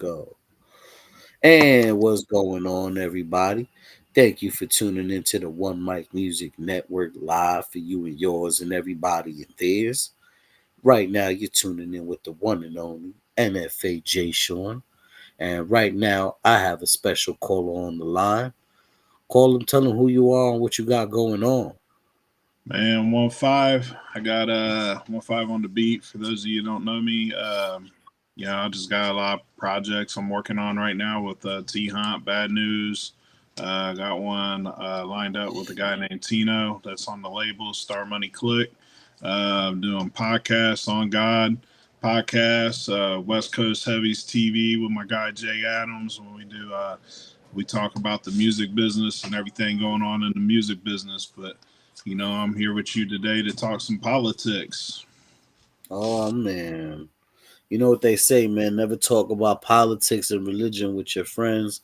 go. And what's going on, everybody? Thank you for tuning into the One Mic Music Network live for you and yours and everybody and theirs. Right now, you're tuning in with the one and only NFA JayShawn. And right now, I have a special caller on the line. Call him, tell him who you are and what you got going on. Man, 1-5. I got 1-5 on the beat. For those of you who don't know me, I just got a lot of projects I'm working on right now with T Hunt, Bad News. Got one lined up with a guy named Tino that's on the label Star Money Click. Doing podcasts on God podcasts, West Coast Heavies TV with my guy Jay Adams. When we talk about the music business and everything going on in the music business, but I'm here with you today to talk some politics. Oh, man. You know what they say, man? Never talk about politics and religion with your friends.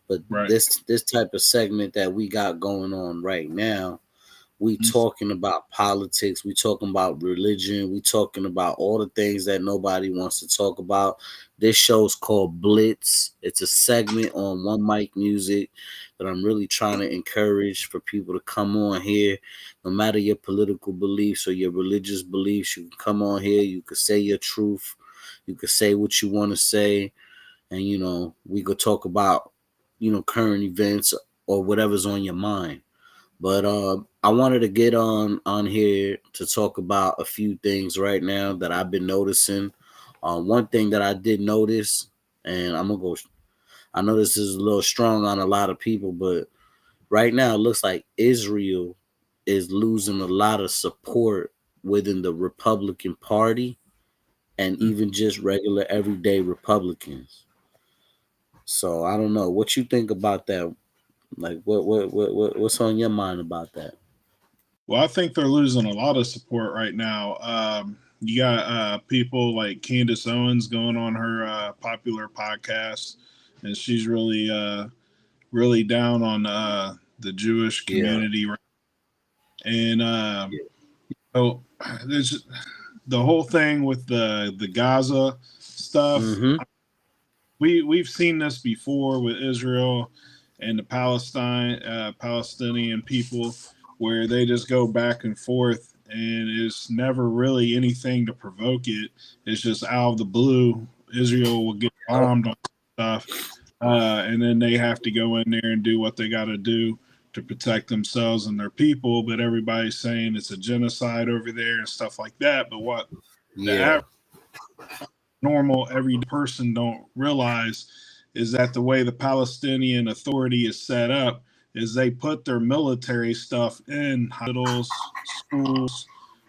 But Right. this type of segment that we got going on right now, we talking about politics, we talking about religion, we talking about all the things that nobody wants to talk about. This show's called Blitz. It's a segment on One Mic Music that I'm really trying to encourage for people to come on here. No matter your political beliefs or your religious beliefs, you can come on here, you can say your truth, you can say what you want to say, and we could talk about current events or whatever's on your mind. But I wanted to get on here to talk about a few things right now that I've been noticing. One thing that I did notice, and I'm gonna go. I know this is a little strong on a lot of people, but right now it looks like Israel is losing a lot of support within the Republican Party and even just regular everyday Republicans. So I don't know what you think about that. Like, what's on your mind about that? Well, I think they're losing a lot of support right now. You got people like Candace Owens going on her popular podcast, and she's really down on the Jewish Yeah, community. And yeah. so there's the whole thing with the Gaza stuff. Mm-hmm. We've seen this before with Israel and the Palestinian people, where they just go back and forth, and it's never really anything to provoke it. It's just out of the blue. Israel will get bombed on stuff, and then they have to go in there and do what they got to do to protect themselves and their people. But everybody's saying it's a genocide over there and stuff like that. But what the Yeah. average normal everyday person don't realize is that the way the Palestinian Authority is set up is they put their military stuff in hospitals, schools,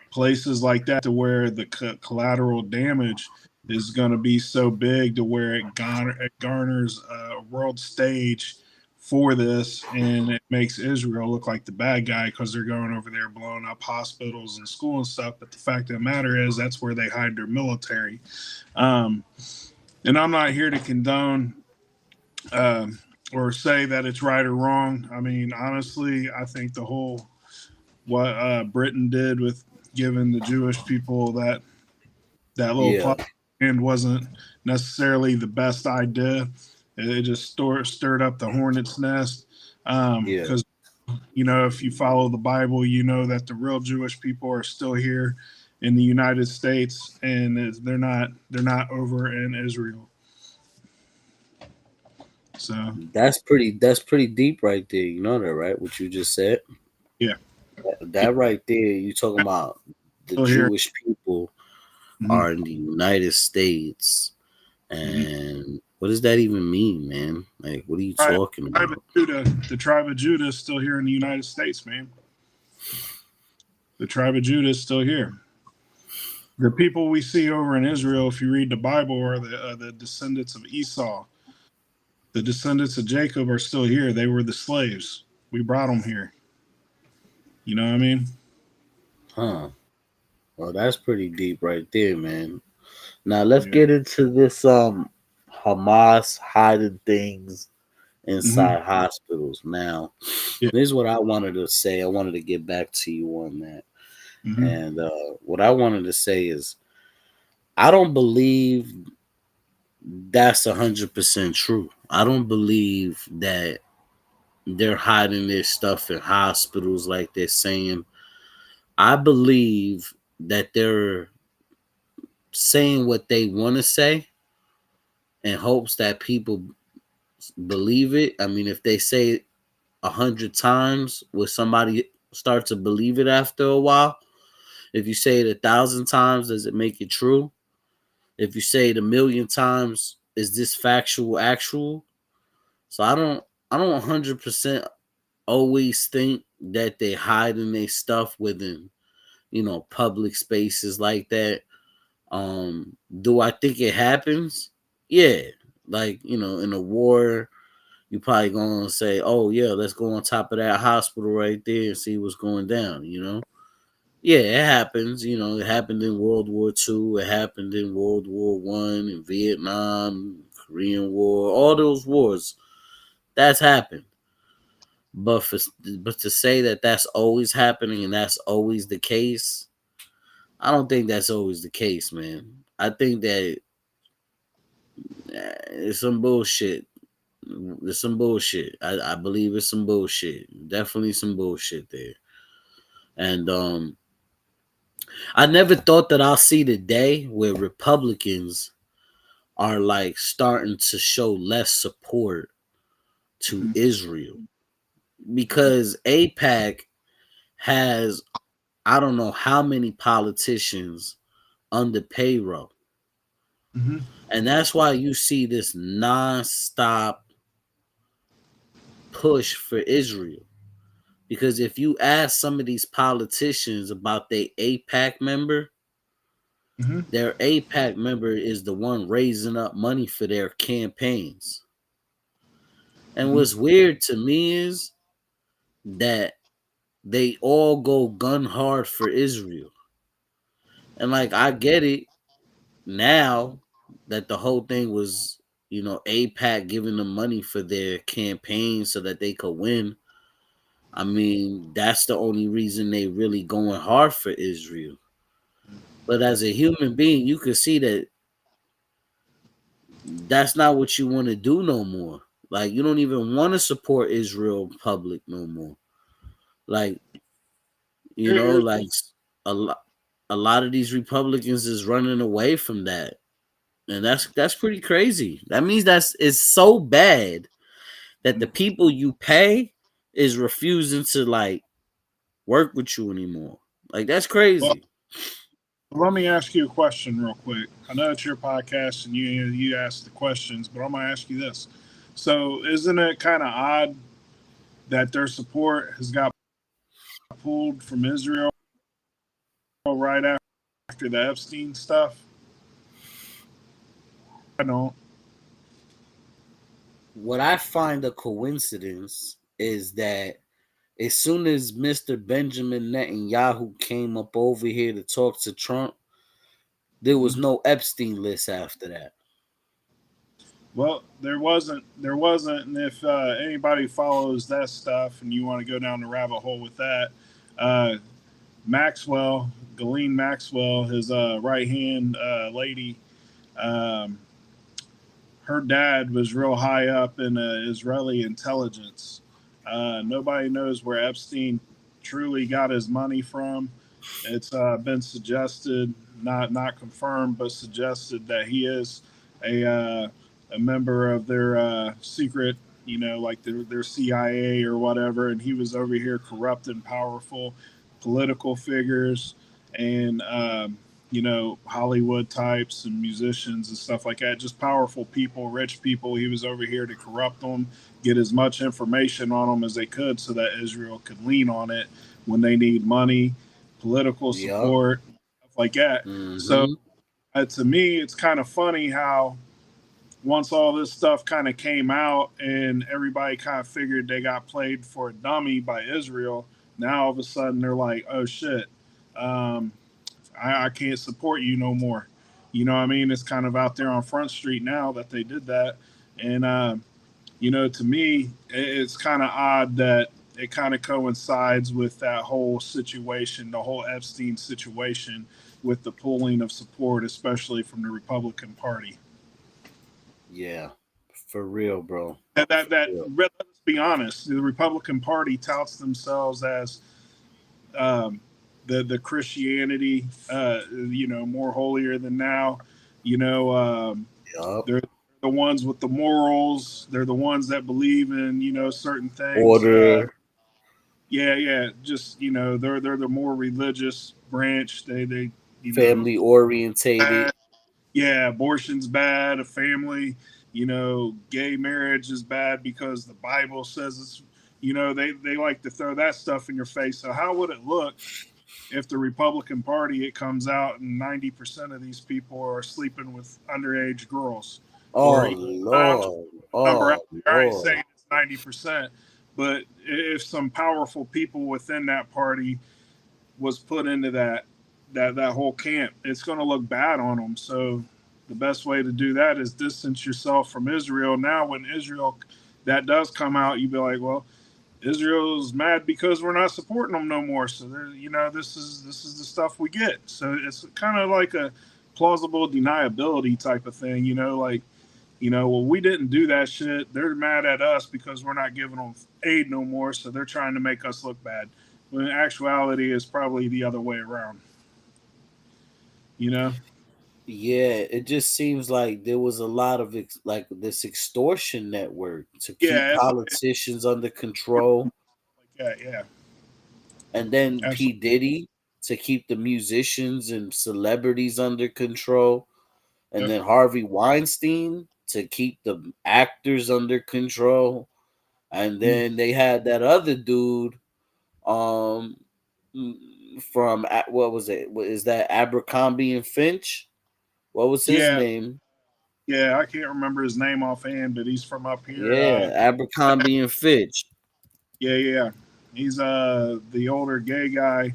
places like that, to where the collateral damage is going to be so big to where it garners a world stage for this, and it makes Israel look like the bad guy because they're going over there blowing up hospitals and school and stuff. But the fact of the matter is that's where they hide their military. um, and I'm not here to condone or say that it's right or wrong. I mean, honestly, I think the whole what Britain did with giving the Jewish people that little Yeah. plot and wasn't necessarily the best idea. It just stirred up the hornet's nest. Yeah. Because if you follow the Bible, you know that the real Jewish people are still here in the United States, and they're not over in Israel. So That's pretty deep right there. You know that, right? What you just said. yeah, That right there, you talking about the still here. Jewish people Mm-hmm. are in the United States. Mm-hmm. And what does that even mean, man? Like, what are you talking about? The tribe of Judah is still here in the United States, man. The tribe of Judah is still here. The people we see over in Israel, if you read the Bible, are the descendants of Esau. The descendants of Jacob are still here. They were the slaves. We brought them here. You know what I mean? Huh. Well, that's pretty deep right there, man. Now let's Yeah. get into this Hamas hiding things Mm-hmm. inside hospitals. Now, Yeah. this is what I wanted to say. I wanted to get back to you on that. Mm-hmm. And what I wanted to say is I don't believe That's 100% true. I don't believe that they're hiding their stuff in hospitals like they're saying. I believe that they're saying what they want to say in hopes that people believe it. I mean, if they say it 100 times, will somebody start to believe it after a while? If you say it 1,000 times, does it make it true? If you say it 1,000,000 times, is this factual actual? So I don't 100% always think that they hiding their stuff within, public spaces like that. Do I think it happens? Yeah. Like, in a war, you probably gonna say, "Oh yeah, let's go on top of that hospital right there and see what's going down." Yeah, it happens. It happened in World War II. It happened in World War I, in Vietnam, Korean War, all those wars. That's happened. But for but to say that that's always happening and that's always the case, I don't think that's always the case, man. I think that it's some bullshit. There's some bullshit. I believe it's some bullshit. Definitely some bullshit there. And I never thought that I'll see the day where Republicans are like starting to show less support to Mm-hmm. Israel because APAC has I don't know how many politicians under payroll. Mm-hmm. And that's why you see this non-stop push for Israel. Because if you ask some of these politicians about their APAC member, Mm-hmm. their APAC member is the one raising up money for their campaigns. And Mm-hmm. what's weird to me is that they all go gun hard for Israel. And like I get it now that the whole thing was, APAC giving them money for their campaign so that they could win. I mean, that's the only reason they really going hard for Israel. But as a human being, you can see that that's not what you want to do no more. Like you don't even want to support Israel public no more. Like, Here- like a lot a lot of these Republicans is running away from that. And that's pretty crazy. That means that's it's so bad that the people you pay is refusing to like work with you anymore. Like that's well, crazy. let me ask you a question real quick. I know it's your podcast and you ask the questions, but I'm gonna ask you this. So, isn't it kind of odd that their support has got pulled from Israel right after the Epstein stuff? I don't. What I find a coincidence is that as soon as Mr. Benjamin Netanyahu came up over here to talk to Trump, there was Mhm. no Epstein list after that. Well, there wasn't, and if anybody follows that stuff and you want to go down the rabbit hole with that, uh, Maxwell, Ghislaine Maxwell, his right hand lady, um, her dad was real high up in Israeli intelligence. Nobody knows where Epstein truly got his money from. It's been suggested, not confirmed, but suggested that he is a member of their secret, like their CIA or whatever, and he was over here corrupting powerful political figures and Hollywood types and musicians and stuff like that. Just powerful people, rich people. He was over here to corrupt them, get as much information on them as they could, so that Israel could lean on it when they need money, political Yup. support, stuff like that. So Mm-hmm. to me, it's kind of funny how once all this stuff kind of came out and everybody kind of figured they got played for a dummy by Israel, now all of a sudden they're like, oh shit, um, I can't support you no more. You know what I mean? It's kind of out there on Front Street now that they did that. And, to me, it's kind of odd that it kind of coincides with that whole situation, the whole Epstein situation with the pooling of support, especially from the Republican Party. Yeah, for real, bro. For That real. let's be honest, the Republican Party touts themselves as um, the Christianity, more holier than now. You know, Yup. they're the ones with the morals. They're the ones that believe in certain things. Order, Yeah, yeah. Just they're the more religious branch. They you know, family orientated. yeah, abortion's bad. A family, gay marriage is bad because the Bible says it's. They like to throw that stuff in your face. So how would it look if the Republican Party it comes out and 90% of these people are sleeping with underage girls, or Oh I'm just Lord. a number out Oh there. I ain't Lord. saying it's 90%, but if some powerful people within that party was put into that whole camp, it's going to look bad on them. So the best way to do that is distance yourself from Israel. Now, when Israel that does come out, you be like, well, Israel's mad because we're not supporting them no more. So this is the stuff we get. So it's kind of like a plausible deniability type of thing. Well, we didn't do that shit. They're mad at us because we're not giving them aid no more. So they're trying to make us look bad. When in actuality, is probably the other way around. You know? Yeah, it just seems like there was a lot of like this extortion network to keep Yeah, politicians under control, like that. Yeah, and then P absolutely. Diddy to keep the musicians and celebrities under control, and Yep. then Harvey Weinstein to keep the actors under control, and Mm. then they had that other dude, um, from what was it? What is that? Abercrombie and Finch? What was his Yeah, name? yeah. I can't remember his name offhand, but he's from up here. Yeah, Abercrombie and Fitch. Yeah, yeah. He's the older gay guy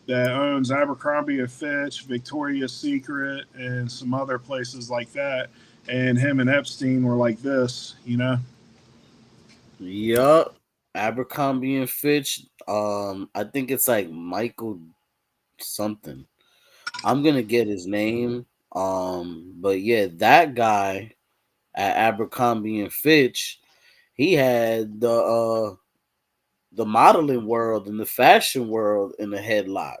that owns Abercrombie and Fitch, Victoria's Secret, and some other places like that. And him and Epstein were like this. Yup. Abercrombie and Fitch. I think it's like Michael something. I'm gonna get his name. But yeah, that guy at Abercrombie and Fitch, he had the modeling world and the fashion world in a headlock.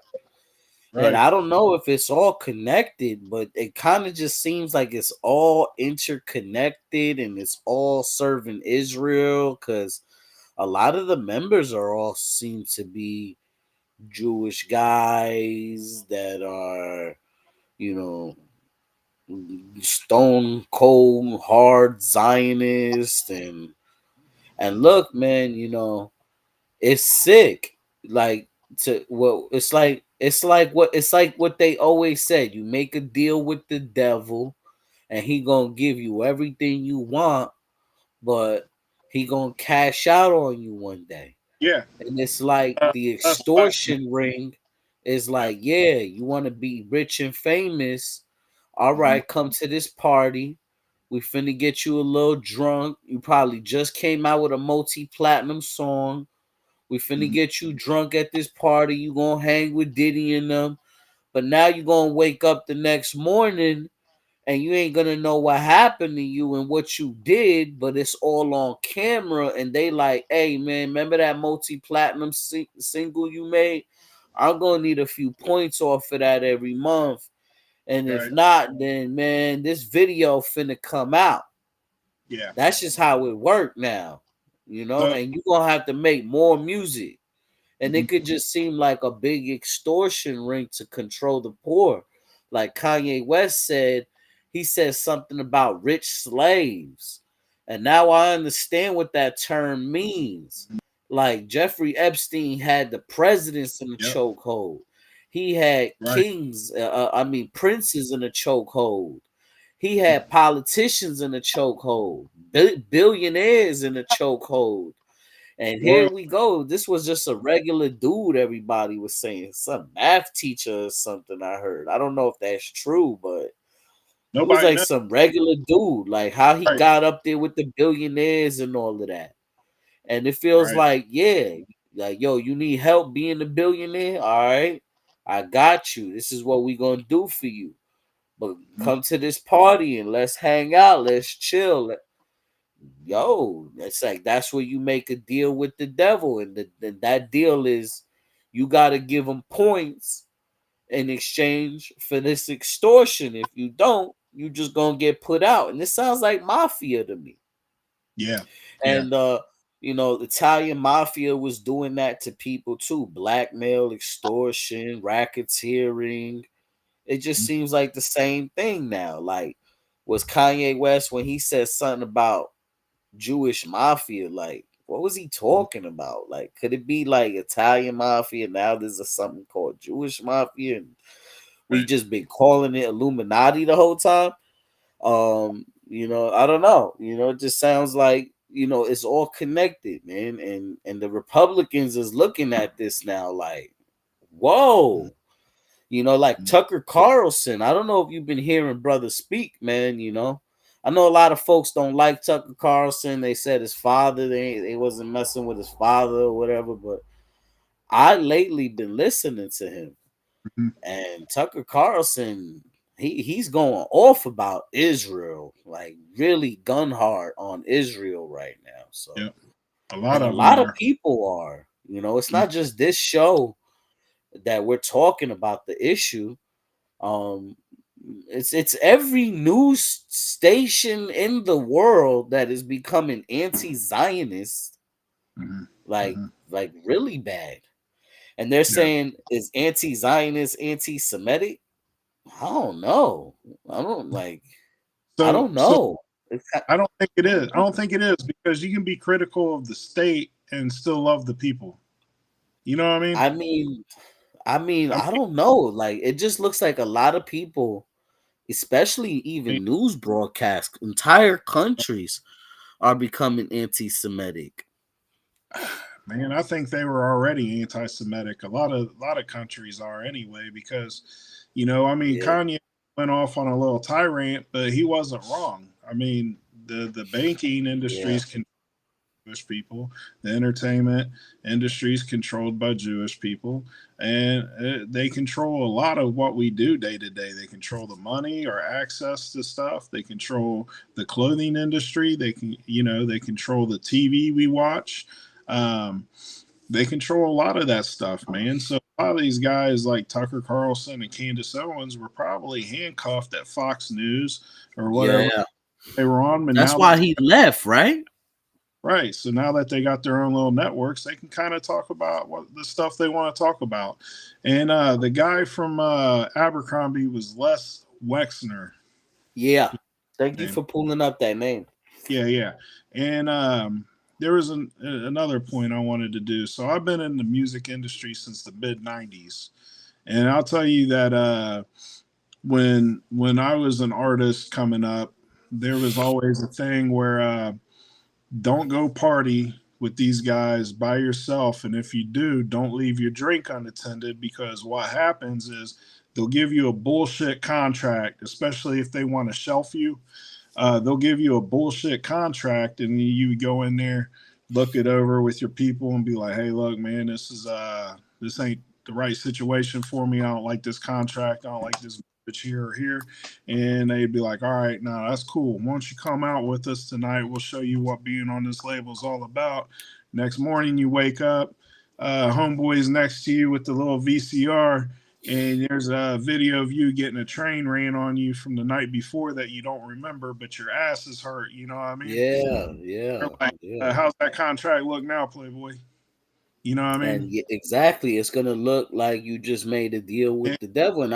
And Right. I don't know if it's all connected, but it kind of just seems like it's all interconnected and it's all serving Israel because a lot of the members are all seem to be Jewish guys that are, you know, stone cold hard Zionist and look, man, it's sick. Like to well, it's like what they always said. You make a deal with the devil, and he gonna give you everything you want, but he gonna cash out on you one day. Yeah. And it's like the That's blasphemy. extortion ring is Yeah. like, yeah, you want to be rich and famous. All Hmm. right, come to this party. We finna get you a little drunk. You probably just came out with a multi-platinum song. We finna Hmm. get you drunk at this party. You gonna hang with Diddy and them. But now you gonna wake up the next morning and you ain't gonna know what happened to you and what you did, but it's all on camera. And they like, hey man, remember that multi-platinum single you made? I'm gonna need a few points off of that every month. And if Right. not, then man, this video finna come out. Yeah. That's just how it work now, The. and you gonna have to make more music. And Mhm. it could just seem like a big extortion ring to control the poor. Like Kanye West said, he said something about rich slaves. And now I understand what that term means. Like Jeffrey Epstein had the presidents in the Yep. chokehold. He had Right. princes in a chokehold. He had politicians in a chokehold, billionaires in a chokehold. And here Royal. we go. This was just a regular dude, everybody was saying. Some math teacher or something I heard. I don't know if that's true, but it was Nobody like knows. some regular dude, like how he Right. got up there with the billionaires and all of that. And it feels Right. like, yeah, like, yo, you need help being a billionaire? All right, I got you. This is what we gonna do for you. but come to this party and let's hang out, let's chill. Yo, it's like that's where you make a deal with the devil, and that deal is you got to give him points in exchange for this extortion. If you don't, you just gonna get put out. And it sounds like mafia to me. Yeah. Yeah. And Italian mafia was doing that to people too. Blackmail, extortion, racketeering. It just seems like the same thing now. Like, was Kanye West when he said something about Jewish mafia? Like, what was he talking about? Like, could it be like Italian mafia? Now there's something called Jewish mafia, and we Right. just been calling it Illuminati the whole time. I don't know. It just sounds like it's all connected, man. And the Republicans is looking at this now like, whoa. Like Tucker Carlson. I don't know if you've been hearing brother speak, man. I know a lot of folks don't like Tucker Carlson. They said his father, they wasn't messing with his father or whatever, but I lately been listening to him. Mhm. And Tucker Carlson, he's going off about Israel, like really gun hard on Israel right now. So, Yeah. A lot and a of them lot of are. people are, it's not just this show that we're talking about the issue. Um, it's every news station in the world that is becoming anti-Zionist, Mhm. like Mhm. really bad. And they're Yeah. saying is anti-Zionist anti-Semitic. I don't know. I don't like. I So don't so know. It's I don't think it is. I don't think it is because you can be critical of the state and still love the people. You know what I mean? I mean, I I don't know. Like, it just looks like a lot of people, especially mean, even news broadcasts, entire countries are becoming anti-Semitic. man, I think they were already anti-Semitic. A lot of countries are anyway because, I mean, Yeah, Kanye went off on a little tirade, but he wasn't wrong. I mean, the banking yeah, industries control Jewish people, the entertainment industry is controlled by Jewish people, and they control a lot of what we do day to day. They control the money or access to stuff. They control the clothing industry. They control the TV we watch. Um, they control a lot of that stuff, man. So a lot of these guys like Tucker Carlson and Candace Owens were probably handcuffed at Fox News or whatever yeah. they were on, but That's now that why he left, right? right, so now that they got their own little networks, they can kind of talk about what the stuff they want to talk about. And the guy from Abercrombie was Les Wexner. Yeah. Thank you Name. for pulling up that name. Yeah, yeah. And there was another point I wanted to do. So I've been in the music industry since the mid '90s, and I'll tell you that when I was an artist coming up, there was always a thing where don't go party with these guys by yourself. And if you do, don't leave your drink unattended because what happens is they'll give you a bullshit contract, especially if they want to shelf you. They'll give you a bullshit contract and you go in there, look it over with your people and be like, hey, look, man, this ain't the right situation for me. I don't like this contract. I don't like this bitch here or here. And they'd be like, all right, now that's cool. Once you come out with us tonight, we'll show you what being on this label is all about. Next morning, you wake up, homeboy's next to you with the little VCR, and there's a video of you getting a train ran on you from the night before that you don't remember, but your ass is hurt. You know what I mean? Yeah, They're yeah, like, yeah. how's that contract look now, Playboy? You know what I And mean? exactly, it's gonna look like you just made a deal with And the devil. And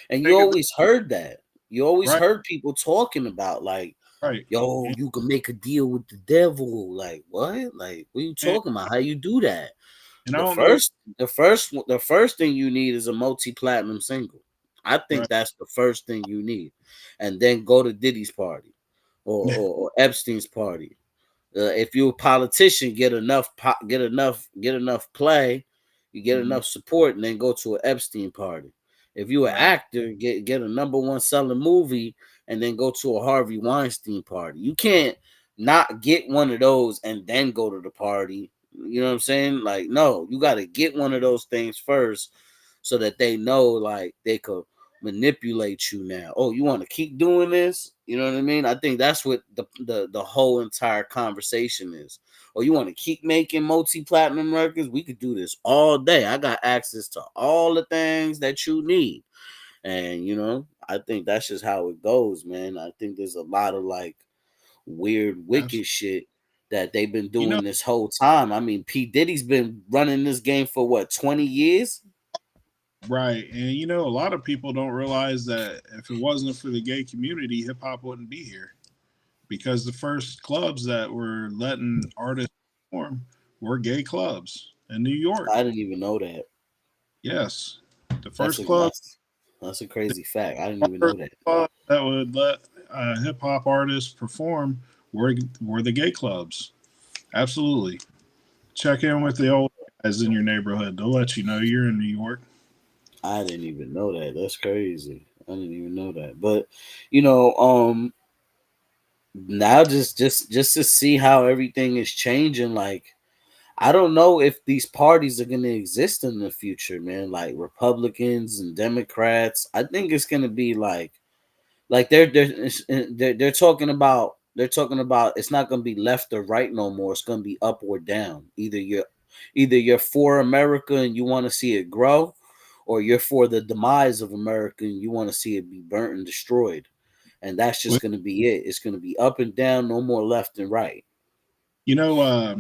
you thing is, always heard that. You always right, heard people talking about like, right. yo, And, you can make a deal with the devil. Like what? Like what are you and, talking about? How you do that? and I The don't know. first, the first thing you need is a multi-platinum single. I think Right. that's the first thing you need, and then go to Diddy's party, or Epstein's party. If you're a politician, get enough play, you get Mhm. enough support, and then go to an Epstein party. If you're an Right. actor, get a number one selling movie, and then go to a Harvey Weinstein party. You can't not get one of those and then go to the party. You know what I'm saying? Like, no, you got to get one of those things first, so that they know, like, they could manipulate you now. Oh, you want to keep doing this? You know what I mean? I think that's what the whole entire conversation is. Or you want to keep making multi-platinum records? We could do this all day. I got access to all the things that you need. And I think that's just how it goes, man. I think there's a lot of like weird, wicked shit that they've been You know, doing this whole time. I mean, P. Diddy's been running this game for what, 20 years? right. And a lot of people don't realize that if it wasn't for the gay community, hip hop wouldn't be here. Because the first clubs that were letting artists perform were gay clubs in New York. I didn't even know that. Yes. The That's first a club, that's a crazy fact. I didn't even know that. that would let hip hop artists perform were the gay clubs. Absolutely. Check in with the old guys in your neighborhood. They'll let you know you're in New York. I didn't even know that. That's crazy. I didn't even know that. But you know, now just to see how everything is changing, like I don't know if these parties are going to exist in the future, man. Like Republicans and Democrats, I think it's going to be like they're talking about it's not going to be left or right no more. It's going to be up or down. Either you're for America and you want to see it grow, or you're for the demise of America and you want to see it be burnt and destroyed. And that's Well, just going to be it. It's going to be up and down, no more left and right. you know,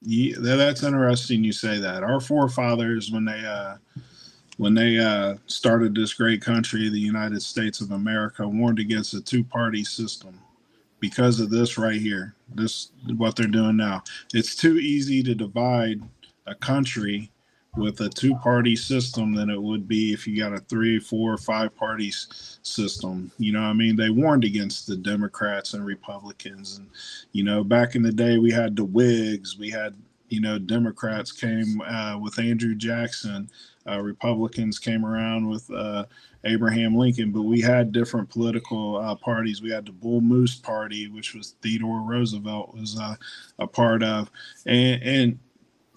that's interesting you say that. Our forefathers, when they started this great country, the United States of America, warned against a two-party system because of this right here. This what they're doing now. It's too easy to divide a country with a two-party system than it would be if you got a three, four, five parties system. You know what I mean? They warned against the Democrats and Republicans. And, back in the day, we had the Whigs, we had, Democrats came with Andrew Jackson, Republicans came around with Abraham Lincoln, but we had different political parties. We had the Bull Moose Party, which was Theodore Roosevelt was a part of, and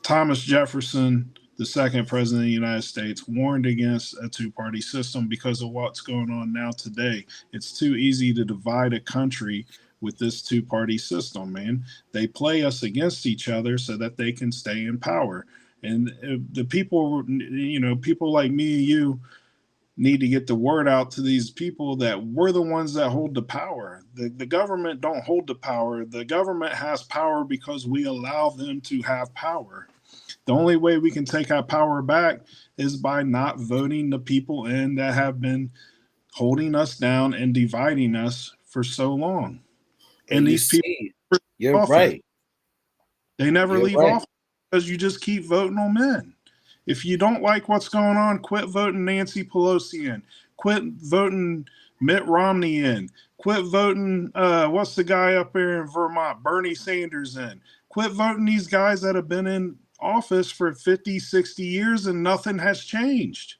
Thomas Jefferson, the second president of the United States, warned against a two-party system because of what's going on now today. It's too easy to divide a country with this two-party system, man. They play us against each other so that they can stay in power. And the people, people like me and you need to get the word out to these people that we're the ones that hold the power. The government don't hold the power. The government has power because we allow them to have power. The only way we can take our power back is by not voting the people in that have been holding us down and dividing us for so long. But And you these people see, never you're leave office. right. They never You're leave right. office because you just keep voting them in. If you don't like what's going on, quit voting Nancy Pelosi in. Quit voting Mitt Romney in. Quit voting, what's the guy up there in Vermont, Bernie Sanders in. Quit voting these guys that have been in office for 50, 60 years and nothing has changed.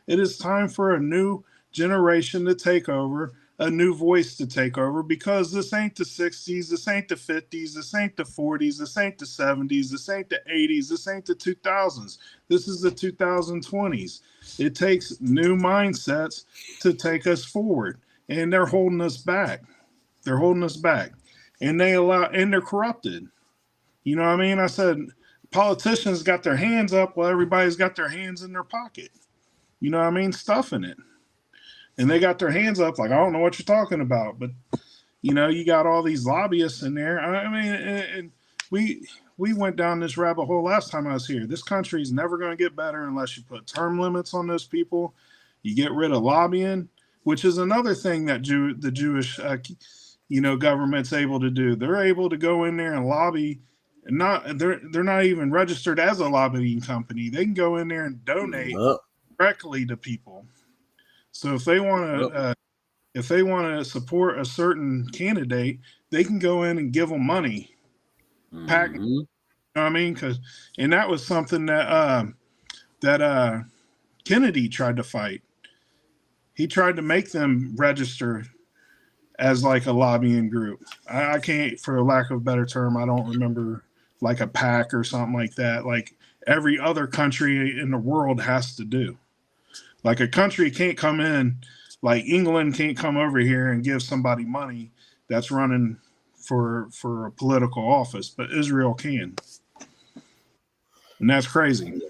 It is time for a new generation to take over, a new voice to take over, because this ain't the 60s, this ain't the 50s, this ain't the 40s, this ain't the 70s, this ain't the 80s, this ain't the 2000s. This is the 2020s. It takes new mindsets to take us forward, and they're holding us back. They're holding us back, and they're corrupted. You know what I mean? I said politicians got their hands up while everybody's got their hands in their pocket. You know what I mean? Stuffing it. And they got their hands up like, I don't know what you're talking about. But, you got all these lobbyists in there. I mean, and we went down this rabbit hole last time I was here. This country is never going to get better unless you put term limits on those people. You get rid of lobbying, which is another thing that the Jewish, government's able to do. They're able to go in there and lobby. They're not even registered as a lobbying company. They can go in there and donate Yup. directly to people. So Yup. if they want to support a certain candidate, they can go in and give them money. Pack, you Hmm. know what I mean? And that was something that Kennedy tried to fight. He tried to make them register as like a lobbying group. I can't, for a lack of a better term, I don't remember, like a pack or something like that. Like every other country in the world has to do. Like a country can't come in, like England can't come over here and give somebody money that's running for a political office, but Israel can, and that's crazy.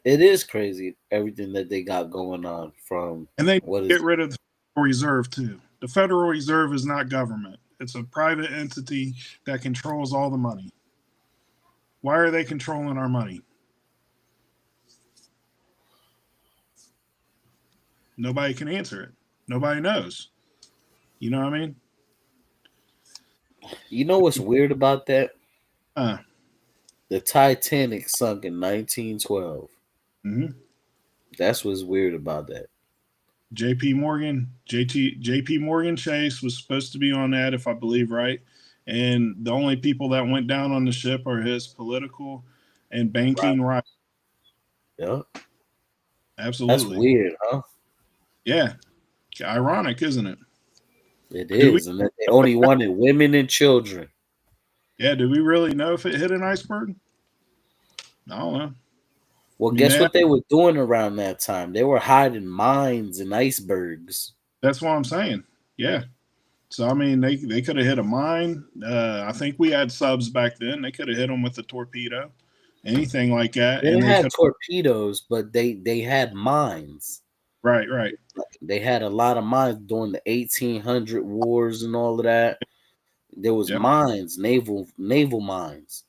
It is crazy everything that they got going on from And they what get is rid of the Federal Reserve too. The Federal Reserve is not government; it's a private entity that controls all the money. Why are they controlling our money? Nobody can answer it. Nobody knows. You know what I mean? you know what's weird about that? Uh, The Titanic sunk in 1912. mm-hmm. That's what's weird about that. J.P. Morgan, J.P. Morgan Chase was supposed to be on that, if I believe right. And the only people that went down on the ship are his political and Right. banking right. Yeah. That's Absolutely. weird, huh? Yeah. Ironic, isn't it? It Do we? is. And that they only wanted women and children. Yeah. Do we really know if it hit an iceberg? I don't know. I Well, mean, guess what they were doing around that time? They were hiding mines and icebergs. that's what I'm saying. Yeah. So I mean, they could have hit a mine. I think we had subs back then. They could have hit them with a torpedo, anything like that, They and didn't they have could. torpedoes, but they had mines. Right. Right. They had a lot of mines during the 1800 wars and all of that. There was Yep. mines, naval mines.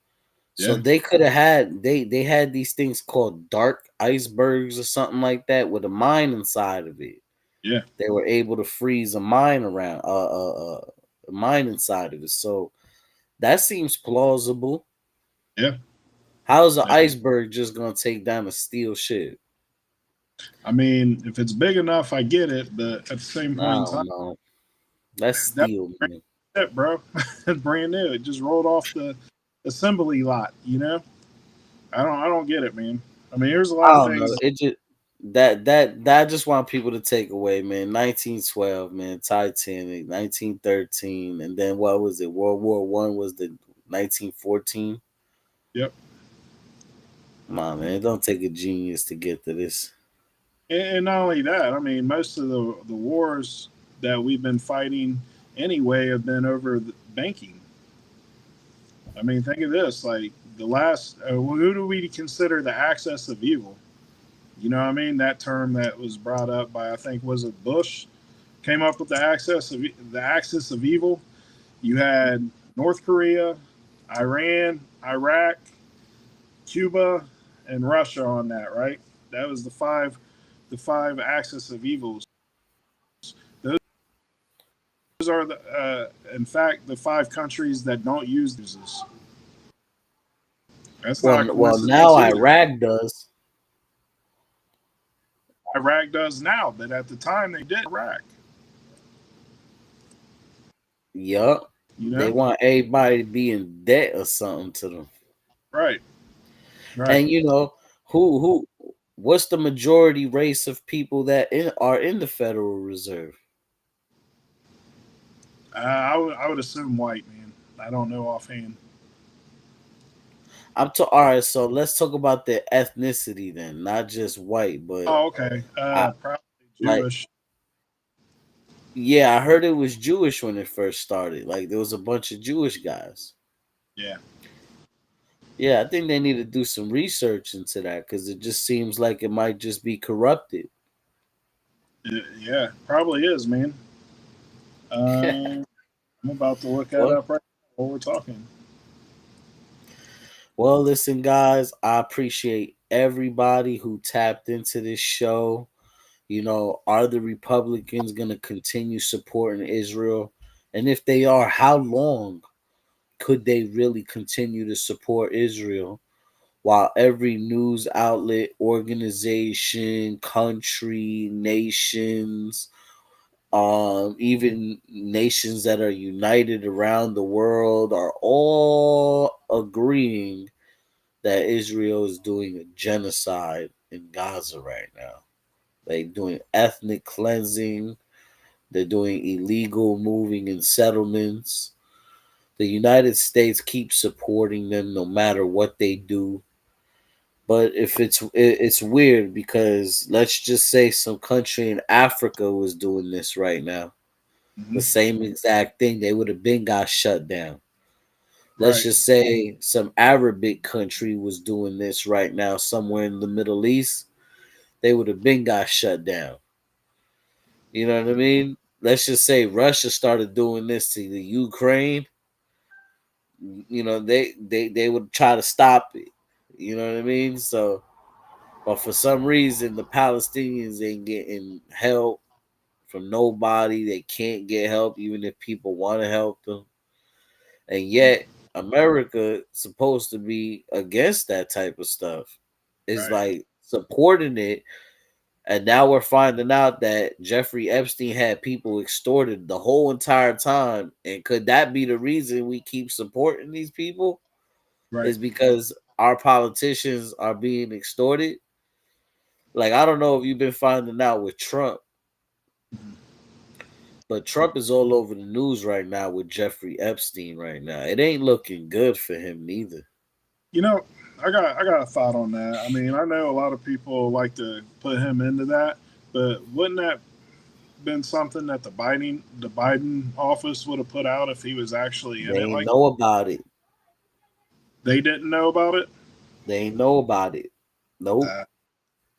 So Yeah. they could have had they had these things called dark icebergs or something like that with a mine inside of it. Yeah. They were able to freeze a mine around a mine inside of it. So that seems plausible. Yeah. How's an Yeah. iceberg just gonna take down a steel ship? I mean, if it's big enough, I get it, but at the same I point in time, don't know. That's that's steel, man. it, bro. It's brand new. It just rolled off the assembly lot. You know, I don't get it, man. I mean, there's a I lot of don't know. things. It just that I just want people to take away, man. 1912, man, Titanic, 1913, and then what was it? World War I was the 1914. Yep. Come on, man. It don't take a genius to get to this. And not only that, I mean, most of the wars that we've been fighting anyway have been over banking. I mean, think of this: like the last, who do we consider the axis of evil? You know what I mean? That term that was brought up by, I think, was it Bush came up with the axis of evil. You had North Korea, Iran, Iraq, Cuba, and Russia on that, right? That was the five axis of evils. Those are in fact, the five countries that don't use these. That's not a Well, now coincidence either. Iraq does. Iraq does now, but at the time they did Iraq. Yup. You They know, want everybody to be in debt or something to them. right, right. And what's the majority race of people that are in the Federal Reserve? I would assume white, man. I don't know offhand. All right, so let's talk about the ethnicity then, not just white, but Oh, okay. I Probably like Jewish. yeah, I heard it was Jewish when it first started. Like there was a bunch of Jewish guys. Yeah. Yeah, I think they need to do some research into that because it just seems like it might just be corrupted. Yeah, probably is, man. I'm about to look that well, up right now while we're talking. well, listen, guys, I appreciate everybody who tapped into this show. Are the Republicans going to continue supporting Israel? And if they are, how long could they really continue to support Israel while every news outlet, organization, country, nations, even nations that are united around the world are all agreeing that Israel is doing a genocide in Gaza right now? They're doing ethnic cleansing. They're doing illegal moving in settlements. The United States keeps supporting them no matter what they do. But if it's weird because let's just say some country in Africa was doing this right now, the Hmm. same exact thing, they would have been got shut down. Let's Right. just say some Arabic country was doing this right now somewhere in the Middle East, they would have been got shut down. You know what I mean? Let's just say Russia started doing this to the Ukraine. You know, they would try to stop it. You know what I mean? So, but for some reason, the Palestinians ain't getting help from nobody. They can't get help, even if people want to help them. And yet, America supposed to be against that type of stuff. Is Right. like supporting it. And now we're finding out that Jeffrey Epstein had people extorted the whole entire time. And could that be the reason we keep supporting these people? Right. Is because our politicians are being extorted? Like, I don't know if you've been finding out with Trump, Mhm. but Trump is all over the news right now with Jeffrey Epstein right now. It ain't looking good for him neither. You know, I got a thought on that. I mean, I know a lot of people like to put him into that, but wouldn't that been something that the Biden office would have put out if he was actually in They it? ain't Like know about it. they didn't know about it. They ain't know about it. Nope. Uh,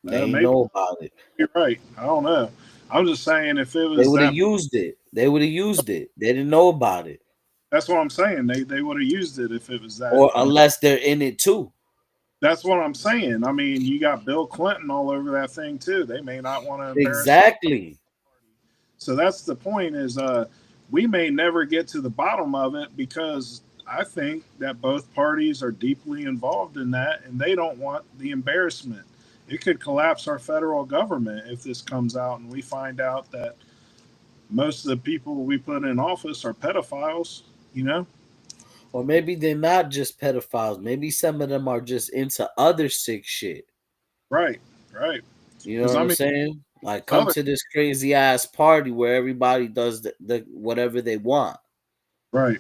They ain't Maybe know about it. you're right. I don't know. I'm just saying if it They was would have that. used it. They would have used it. They didn't know about it. That's what I'm saying. They would have used it if it was that. Or unless they're in it too. That's what I'm saying. I mean, you got Bill Clinton all over that thing too. They may not want to embarrass. Exactly. So that's the point. Is we may never get to the bottom of it because I think that both parties are deeply involved in that, and they don't want the embarrassment. It could collapse our federal government if this comes out and we find out that most of the people we put in office are pedophiles. You know, Or maybe they're not just pedophiles. Maybe some of them are just into other sick shit. right, right. You know Because what I I'm mean, saying? Like, come other to this crazy ass party where everybody does the whatever they want. right,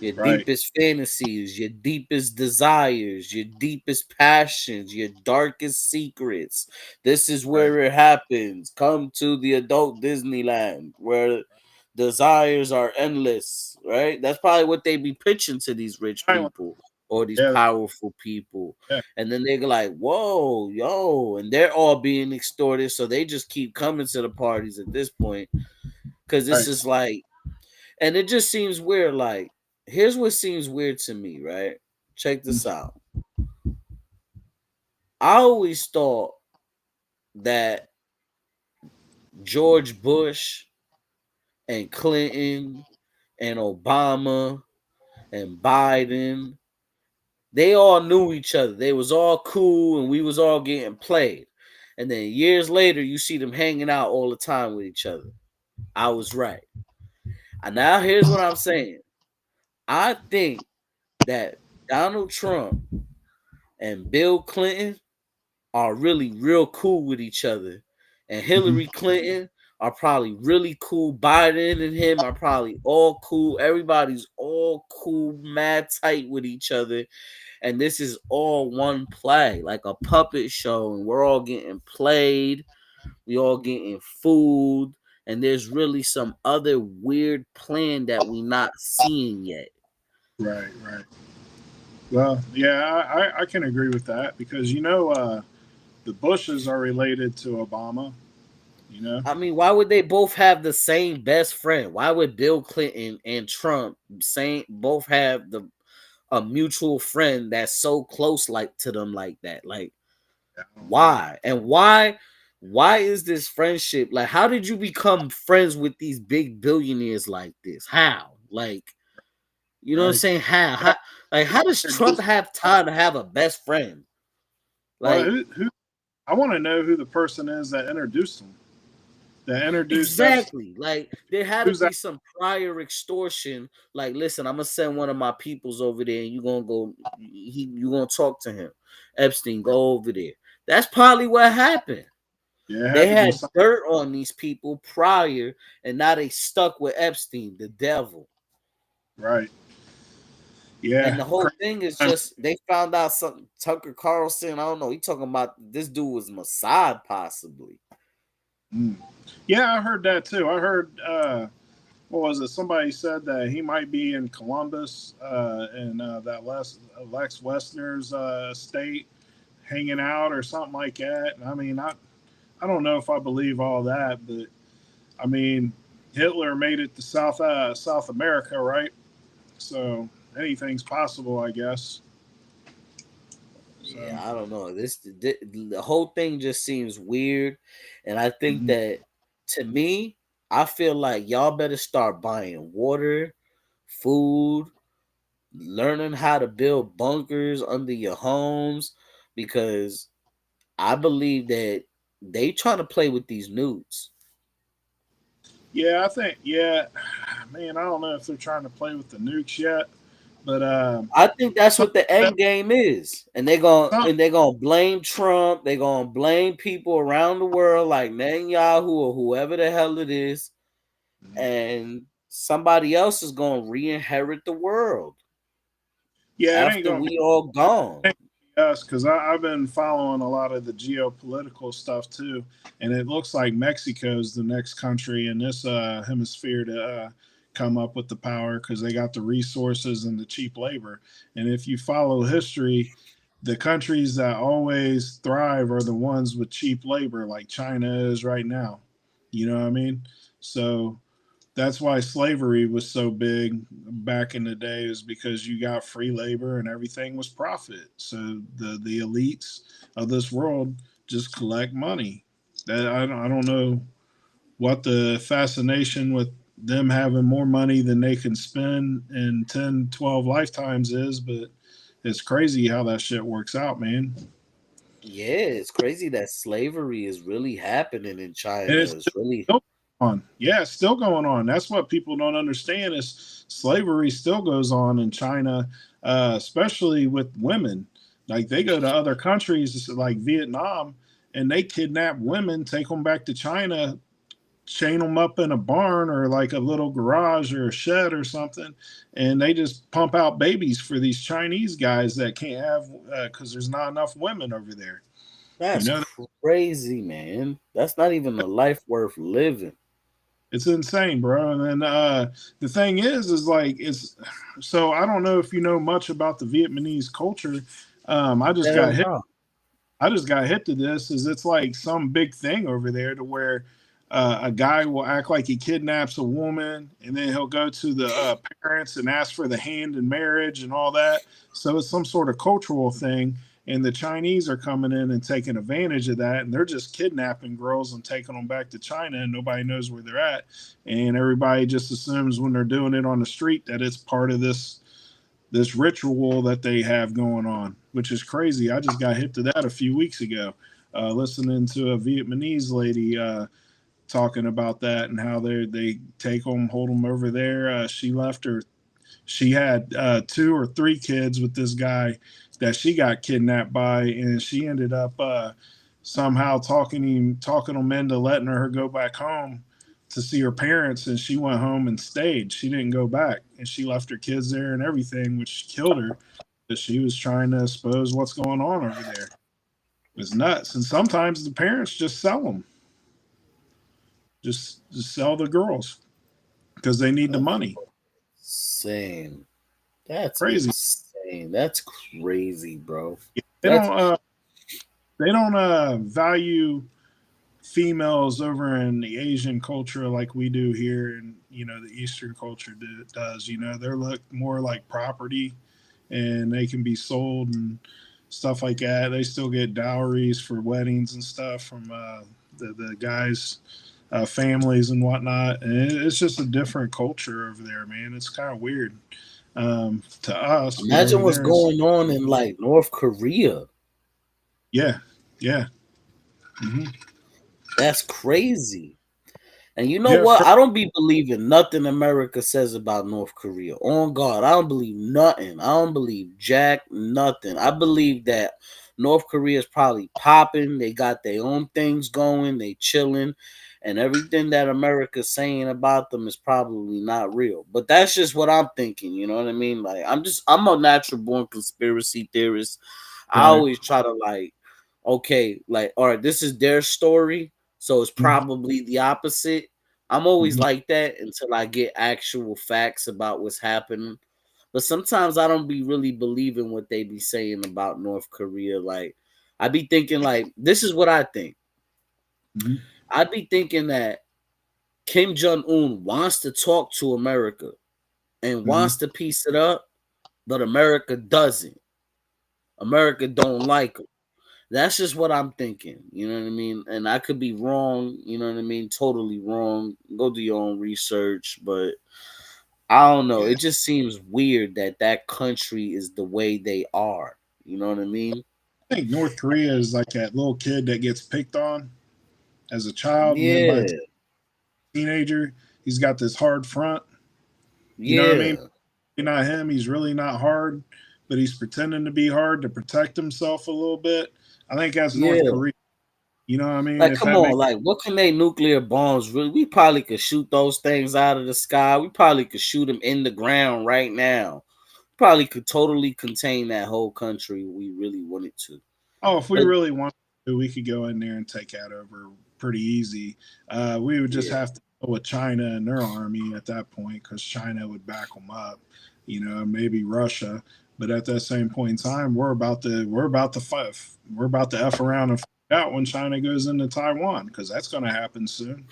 Your right, deepest fantasies, your deepest desires, your deepest passions, your darkest secrets. This is right. where it happens. Come to the adult Disneyland where desires are endless, right? That's probably what they be pitching to these rich Violent. people or these Yeah, powerful people. yeah. And then they're like, whoa, yo, and they're all being extorted. So they just keep coming to the parties at this point. Cause this Right. is like, and it just seems weird. Like, here's what seems weird to me, right? Check this out. I always thought that George Bush and Clinton and Obama and Biden, they all knew each other. They was all cool and we was all getting played. And then years later, you see them hanging out all the time with each other. I was right. And now here's what I'm saying. I think that Donald Trump and Bill Clinton are really real cool with each other. And Hmm. Hillary Clinton are probably really cool. Biden and him are probably all cool. Everybody's all cool, mad tight with each other. And this is all one play, like a puppet show. And we're all getting played. We all getting fooled. And there's really some other weird plan that we not seeing yet. Right, right. Well, yeah, I can agree with that because the Bushes are related to Obama. You know, I mean, why would they both have the same best friend? Why would Bill Clinton and Trump same both have the a mutual friend that's so close like to them like that? Like, I don't know. why? And why is this friendship? Like, how did you become friends with these big billionaires like this? How? Like, you know what I'm Right? saying? How? Yeah, How does Trump have time to have a best friend? well, Like, who? I want to know who the person is that introduced him. That introduced Epstein. exactly. Like there had to Who's that? be some prior extortion. Like, listen, I'm gonna send one of my peoples over there, and you gonna go. You gonna talk to him. Epstein, Right. go over there. That's probably what happened. Yeah, it They had to be had something. dirt on these people prior, and now they stuck with Epstein, the devil. Right. Yeah, And the whole crazy thing is time. just they found out something. Tucker Carlson, I don't know. He talking about this dude was Mossad, possibly. Mm. Yeah, I heard that too. I heard what was it? Somebody said that he might be in Columbus, in that Lex Westner's state, hanging out or something like that. I mean, I don't know if I believe all that, but I mean, Hitler made it to South America, right? So anything's possible, I guess. Yeah, So I don't know. The whole thing just seems weird, and I think mhm. that to me, I feel like y'all better start buying water, food, learning how to build bunkers under your homes, because I believe that they trying to play with these newts. Yeah, I think yeah, man. I don't know if they're trying to play with the nukes yet, but I think that's some what the end game is, and some they're gonna blame Trump. They're gonna blame people around the world like Netanyahu or whoever the hell it is, and somebody else is gonna re-inherit the world yeah, it ain't after gonna be we all gone. us because I've been following a lot of the geopolitical stuff too, and it looks like Mexico's the next country in this hemisphere to come up with the power because they got the resources and the cheap labor. And if you follow history, the countries that always thrive are the ones with cheap labor, like China is right now. You know what I mean? So that's why slavery was so big back in the day, is because you got free labor and everything was profit. So the elites of this world just collect money. That I don't know what the fascination with them having more money than they can spend in 10, 12 lifetimes is, but it's crazy how that shit works out, man. Yeah, it's crazy that slavery is really happening in And China. it's It's really still going on. Yeah, it's still going on. That's what people don't understand is slavery still goes on in China, especially with women. Like they go to other countries like Vietnam and they kidnap women, take them back to China, chain them up in a barn or like a little garage or a shed or something, and they just pump out babies for these Chinese guys that can't have because there's not enough women over there. You that's know, crazy, man. That's not even a life worth living. it's insane, bro. And then the thing is like it's so I don't know if you know much about the Vietnamese culture. I just got Hell hit. no. I just got hit to this. Is it's like some big thing over there to where a guy will act like he kidnaps a woman, and then he'll go to the parents and ask for the hand in marriage and all that. So it's some sort of cultural thing. And the Chinese are coming in and taking advantage of that, and they're just kidnapping girls and taking them back to China, and nobody knows where they're at. And everybody just assumes when they're doing it on the street that it's part of this ritual that they have going on, which is crazy. I just got hit to that a few weeks ago, listening to a Vietnamese lady talking about that and how they take them, hold them over there. She left her. She had two or three kids with this guy that she got kidnapped by, and she ended up somehow talking them into letting her go back home to see her parents, and she went home and stayed. She didn't go back, and she left her kids there and everything, which killed her. But she was trying to expose what's going on over there. It's nuts, and sometimes the parents just sell them, just sell the girls because they need the That's money. insane. That's Crazy. insane. That's crazy, bro. They That's don't they don't value females over in the Asian culture like we do here, and the Eastern culture does. They're looked more like property, and they can be sold and stuff like that. They still get dowries for weddings and stuff from the guys' families and whatnot. And it's just a different culture over there, man. It's kind of weird to us, but imagine over what's there, it's going on in like North Korea. yeah, yeah, hmm That's crazy. And you know yeah. what? I don't be believing nothing America says about North Korea. On God, I don't believe nothing. I don't believe jack nothing. I believe that North Korea is probably popping. They got their own things going. They chilling, and everything that America's saying about them is probably not real. But that's just what I'm thinking. You know what I mean? Like I'm a natural born conspiracy theorist. I Right. always try to like, okay, like, all right, this is their story, so it's Mhm. probably the opposite. I'm always Mhm. like that until I get actual facts about what's happening. But sometimes I don't be really believing what they be saying about North Korea. Like, I be thinking like, this is what I think. Mhm. I'd be thinking that Kim Jong Un wants to talk to America and Mhm. wants to piece it up, but America doesn't. America don't like him. That's just what I'm thinking. You know what I mean? And I could be wrong. You know what I mean? Totally wrong. Go do your own research, but I don't know. Yeah. It just seems weird that that country is the way they are. You know what I mean? I think North Korea is like that little kid that gets picked on as a child, and then by the Yeah, time teenager, he's got this hard front. You know what I mean? yeah, He's not him. He's really not hard, but he's pretending to be hard to protect himself a little bit. I think that's North yeah. Korea. You know what I mean? Like, If come that on, makes like, what can they nuclear bombs really? We probably could shoot those things out of the sky. We probably could shoot them in the ground right now. Probably could totally contain that whole country if we really wanted to. oh, if we But really want to, we could go in there and take that over pretty easy. We would just yeah, have to deal with China and their army at that point because China would back them up. You know, maybe Russia. But at that same point in time, we're about to f around and find out when China goes into Taiwan because that's going to happen soon.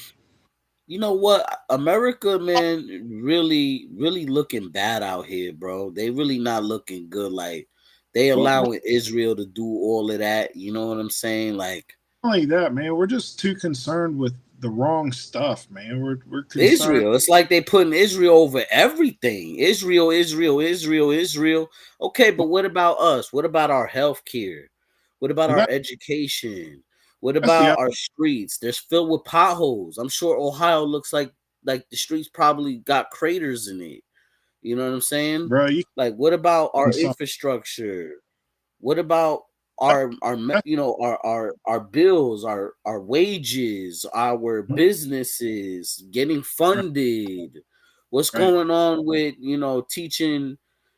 you know what? America, man, really, really looking bad out here, bro. They really not looking good. Like, they Well, not allowing Israel to do all of that. You know what I'm saying? Like, only that, man, we're just too concerned with the wrong stuff, man. We're concerned. Israel. It's like they putting Israel over everything. Israel, Israel, Israel, Israel. Okay, but what about us? What about our health care? What about Well, our education? What that's the about our streets? They're filled with potholes. I'm sure Ohio looks like the streets probably got craters in it. You know what I'm saying? bro. You Like, what about our can some infrastructure? What about that's, that's our bills, our wages, our businesses getting right, funded? What's right. going on with teaching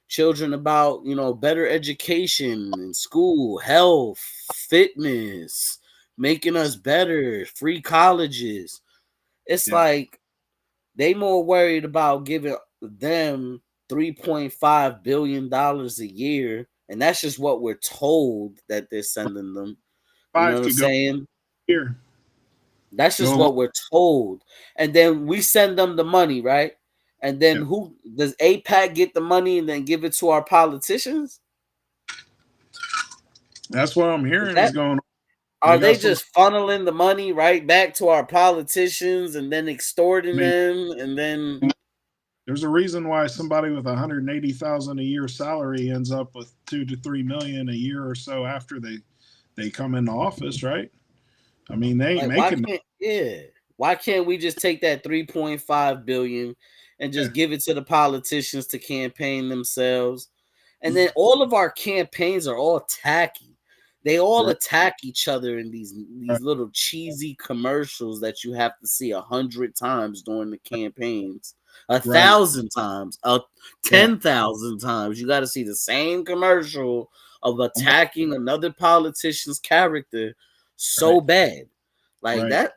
children about better education in school, health, fitness, making us better, free colleges? It's Yeah. like they more worried about giving them $3.5 billion a year, and that's just what we're told that they're sending them. You know Five what I'm could go saying? here. That's Go just along. what we're told. And then we send them the money, right? And then Yeah. who does APAC get the money and then give it to our politicians? That's what I'm Is hearing is that going on. They are got they some. just funneling the money right back to our politicians and then I extorting mean, them and then there's a reason why somebody with 180,000 a year salary ends up with 2 to 3 million a year or so after they come into office, right? I mean, they ain't like, why making. can't why can't we just take that 3.5 billion and Yeah. just give it to the politicians to campaign themselves? And then all of our campaigns are all tacky. They all Right. attack each other in Right. these little cheesy commercials that you have to see 100 times during the campaigns, a Right. thousand times, Yeah. 10,000 times. You got to see the same commercial of Almost. attacking another politician's character Right. so bad. Like Right. that,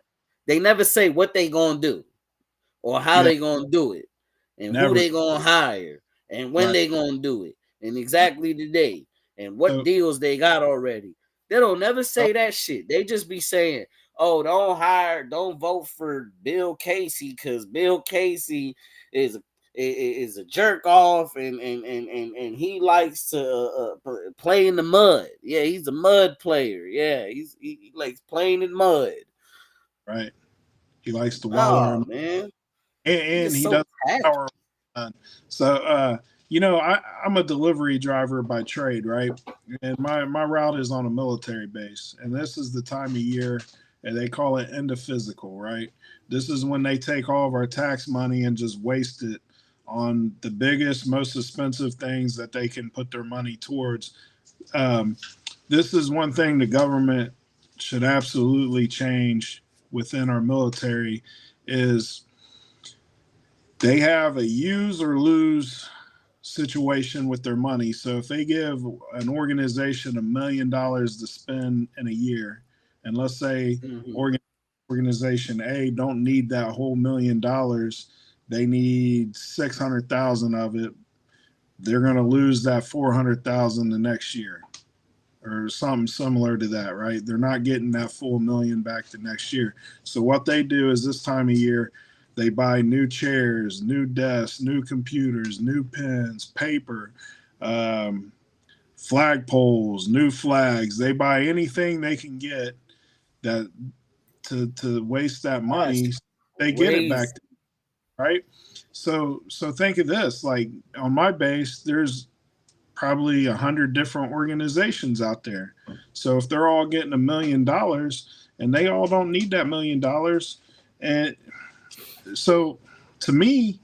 they never say what they gonna do or how Yeah. they gonna do it and who Never. they gonna hire and when Right. they gonna do it and exactly the day and what So, deals they got already. They don't never oh, say that shit. They just be saying, "Oh, don't vote for Bill Casey because Bill Casey is is a jerk off and he likes to play in the mud. Yeah, he's a mud player. Yeah, he likes playing in mud. right. He likes to waller Oh him, man, it's and just he so does tacky. power. So, I'm a delivery driver by trade, right? And my route is on a military base, and this is the time of year, and they call it end of physical, right? This is when they take all of our tax money and just waste it on the biggest, most expensive things that they can put their money towards. Um, this is one thing the government should absolutely change. within our military is they have a use or lose situation with their money. So if they give an organization $1 million to spend in a year, and let's say Mm-hmm. organization A don't need that whole $1 million, they need 600,000 of it. They're going to lose that 400,000 the next year, or something similar to that, right? They're not getting that full million back the next year. So what they do is this time of year, they buy new chairs, new desks, new computers, new pens, paper, um, flagpoles, new flags. They buy anything they can get that to waste that That's money. They get it crazy. back, right? So think of this: like on my base, there's probably 100 different organizations out there. So if they're all getting $1 million and they all don't need that $1 million, and so to me,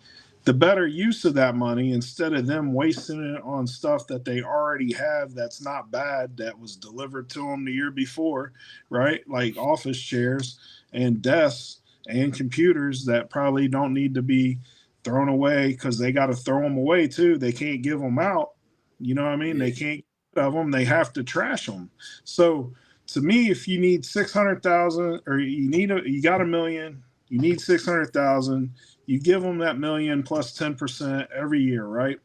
the better use of that money instead of them wasting it on stuff that they already have that's not bad that was delivered to them the year before, right? Like office chairs and desks and computers that probably don't need to be thrown away because they got to throw them away too. They can't give them out. You know what I mean? Yeah. They can't get rid of them. They have to trash them. So to me, if you need 600,000 or you got $1 million, you need 600,000, you give them that million plus 10% every year, right?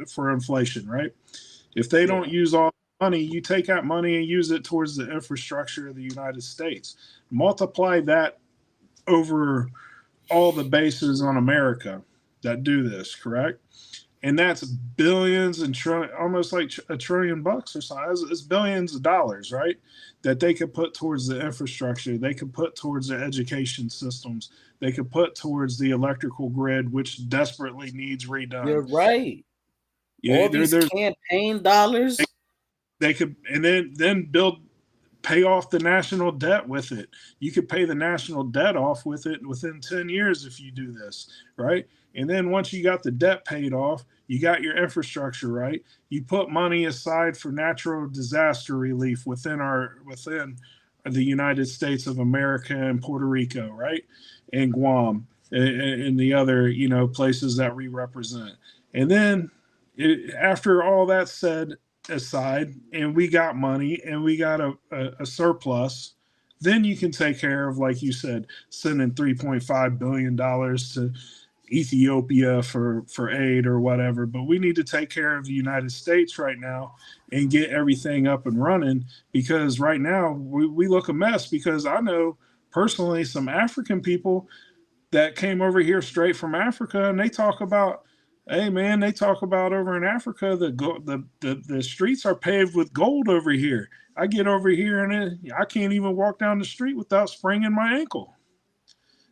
For inflation, right? If they Yeah. don't use all the money, you take that money and use it towards the infrastructure of the United States. Multiply that over all the bases on America that do this, correct? And that's billions and almost like $1 trillion or something. It's billions of dollars, right? That they could put towards the infrastructure, they could put towards the education systems, they could put towards the electrical grid, which desperately needs redone. You're right. Yeah, All these there's campaign dollars. they could, and then pay off the national debt with it. You could pay the national debt off with it within 10 years if you do this, right? And then once you got the debt paid off, you got your infrastructure right. You put money aside for natural disaster relief within the United States of America and Puerto Rico, right? And Guam and the other, places that we represent. And then after all that's said aside and we got money and we got a surplus, then you can take care of, like you said, sending $3.5 billion to Ethiopia for aid or whatever. But we need to take care of the United States right now and get everything up and running, because right now we look a mess. Because I know personally some African people that came over here straight from Africa, and they talk about, hey man, they talk about over in Africa the streets are paved with gold over here. I get over here and I can't even walk down the street without spraining my ankle.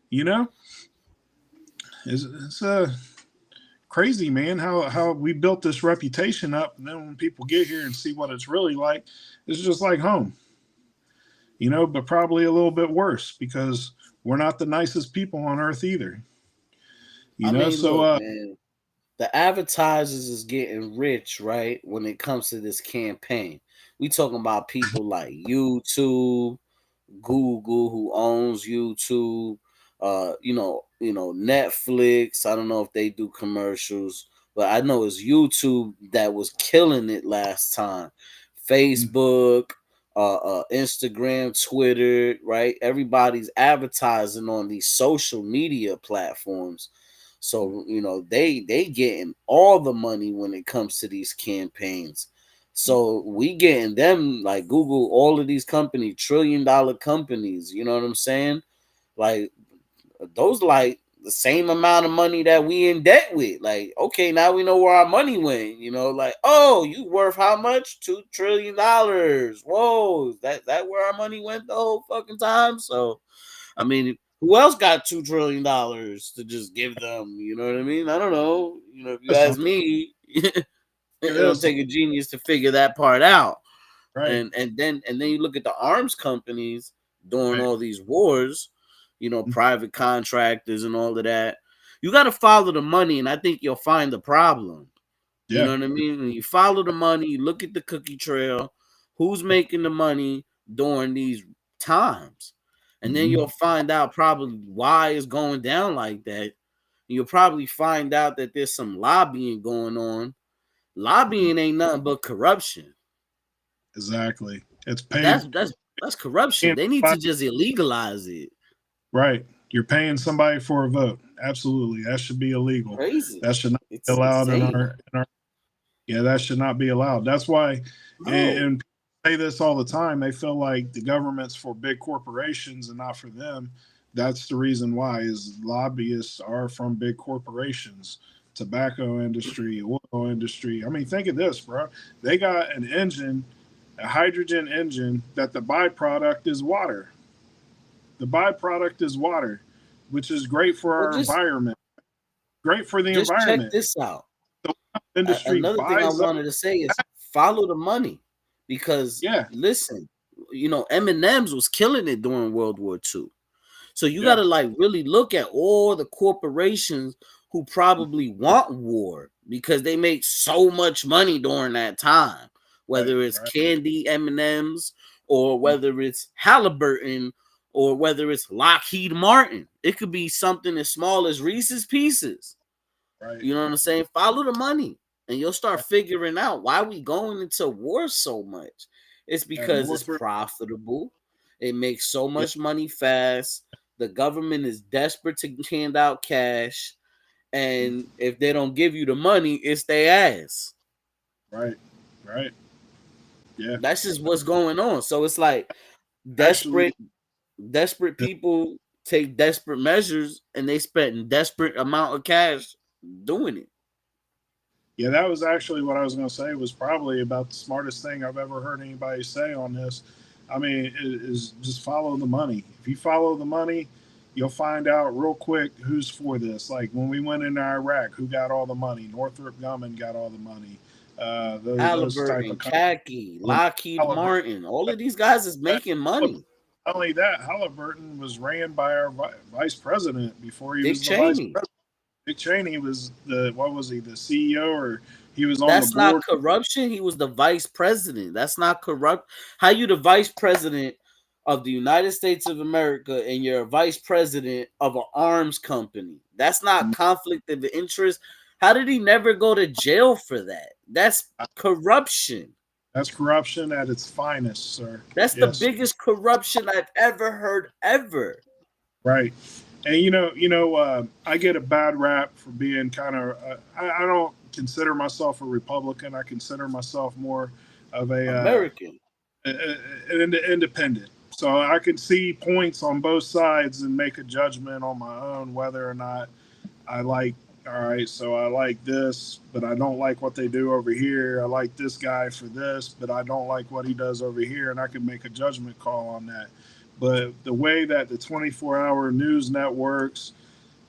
You know, it's crazy, man. How we built this reputation up, and then when people get here and see what it's really like, it's just like home. But probably a little bit worse because we're not the nicest people on earth either. I mean, So look, man, the advertisers is getting rich, right? When it comes to this campaign, we talking about people like YouTube, Google, who owns YouTube, Netflix. I don't know if they do commercials, but I know it's YouTube that was killing it last time. Facebook, Instagram, Twitter, right? Everybody's advertising on these social media platforms. So, they getting all the money when it comes to these campaigns. So we getting them, like Google, all of these companies, $1 trillion companies, you know what I'm saying? Like those, like the same amount of money that we in debt with. Like, okay, now we know where our money went, like, oh, you worth how much? $2 trillion. Whoa, that where our money went the whole fucking time? So I mean, who else got $2 trillion to just give them? You know what I mean? I don't know. If you ask something. me, It it'll is take a genius to figure that part out. right. And then you look at the arms companies during Right. all these wars, private contractors and all of that. You got to follow the money, and I think you'll find the problem. You Yeah. know what I mean? When you follow the money, you look at the cookie trail, who's making the money during these times. And then you'll find out probably why it's going down like that. You'll probably find out that there's some lobbying going on. Lobbying ain't nothing but corruption. Exactly. It's paid. That's corruption. paying They need to somebody- just illegalize it. Right. You're paying somebody for a vote. Absolutely. That should be illegal. Crazy. That should not be It's allowed in insane. our yeah, that should not be allowed. That's why No. and people say this all the time. They feel like the government's for big corporations and not for them. That's the reason why is lobbyists are from big corporations, tobacco industry, oil industry. I mean, think of this, bro. They got an engine, a hydrogen engine that the byproduct is water. The byproduct is water, which is great for Well, our environment. Great for the just check environment. this out. The industry Another thing I buys up. wanted to say is follow the money, because Yeah, listen, M&M's was killing it during World War II. So you got yeah, to like really look at all the corporations who probably want war because they make so much money during that time, right, whether it's right, Candy M&Ms or whether it's Halliburton or whether it's Lockheed Martin. It could be something as small as Reese's Pieces. right. You know what I'm saying? Follow the money and you'll start figuring out why we going into war so much. It's Yeah, because it's Northrop. profitable. It makes so Yeah, much money fast. The government is desperate to hand out cash. And if they don't give you the money, it's their ass. right, right. Yeah, That's just what's going on. So it's like actually, desperate yeah, people take desperate measures and they spend desperate amount of cash doing it. yeah, that was actually what I was going to say. Was probably about the smartest thing I've ever heard anybody say on this. I mean, is just follow the money. If you follow the money, you'll find out real quick who's for this. Like when we went into Iraq, who got all the money? Northrop Grumman got all the money. Those type Halliburton, of companies. Khaki, Lockheed Martin, all of these guys is making money. Not only that, Halliburton was ran by our vice president before he Dick was the vice Cheney. president. Dick Cheney was the what was he, the CEO, or he was on the That's not board? corruption. He was the vice president. That's not corrupt. How you the vice president of the United States of America and you're a vice president of an arms company? That's not conflict of interest. How did he never go to jail for that? That's corruption. That's corruption at its finest, sir. That's the Yes, biggest corruption I've ever heard ever. right. And I get a bad rap for being kind of. I don't consider myself a Republican. I consider myself more of American. an independent. So I can see points on both sides and make a judgment on my own whether or not I like. All right, so I like this, but I don't like what they do over here. I like this guy for this, but I don't like what he does over here, and I can make a judgment call on that. But the way that the 24-hour news networks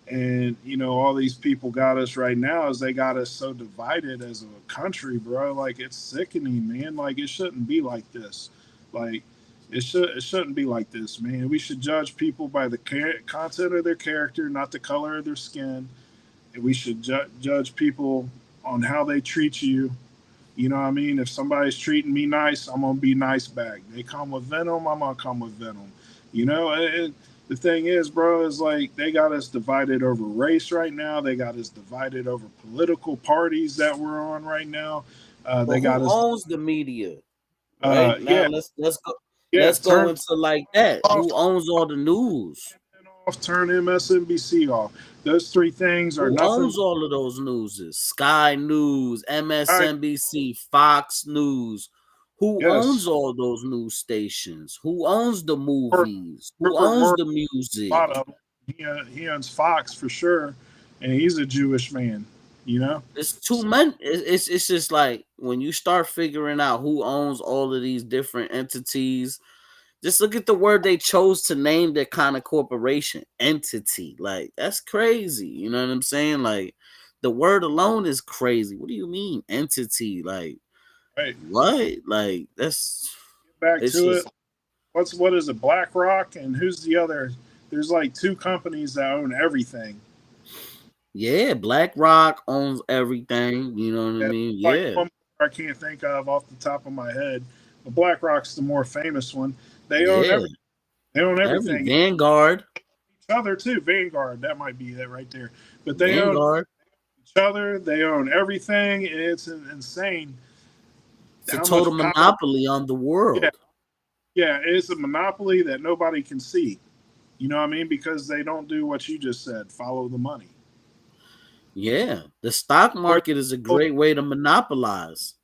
and all these people got us right now is they got us so divided as a country, bro. Like it's sickening, man. Like it shouldn't be like this. Like it shouldn't be like this, man. We should judge people by the content of their character, not the color of their skin. And we should judge people on how they treat you. You know what I mean? If somebody's treating me nice, I'm gonna be nice back. They come with venom, I'm gonna come with venom. The thing is, bro, is like they got us divided over race right now. They got us divided over political parties that we're on right now. But They got who us. owns the media? Right now, Yeah, yeah. let's go into like that. Off, Who owns all the news? turn MSNBC off. Those three things are Who nothing. owns all of those newses? Sky News, I, MSNBC, Fox News. Who owns yes, all those news stations? Who owns the Rupert movies? Who owns Murdoch, the a lot music? of them. He owns Fox for sure, and he's a Jewish man. You know. It's too many. It's just like when you start figuring out who owns all of these different entities. Just look at the word they chose to name their kind of corporation, entity. Like that's crazy. You know what I'm saying? Like the word alone is crazy. What do you mean entity? Like Right. what? Like that's Get back it's to it. just What is it? BlackRock and who's the other? There's like two companies that own everything. yeah. BlackRock owns everything. You know what I And mean? like Yeah, one more I can't think of off the top of my head, but BlackRock's the more famous one. They own yeah. everything. They own Every everything. Vanguard, Each other too. Vanguard, that might be it right there. But they own Vanguard. each other. They own everything. It's insane It's a how total much power. monopoly on the Yeah, world. yeah. It's a monopoly that nobody can see. You know what I mean? Because they don't do what you just said. Follow the money. Yeah, the stock market is a great way to monopolize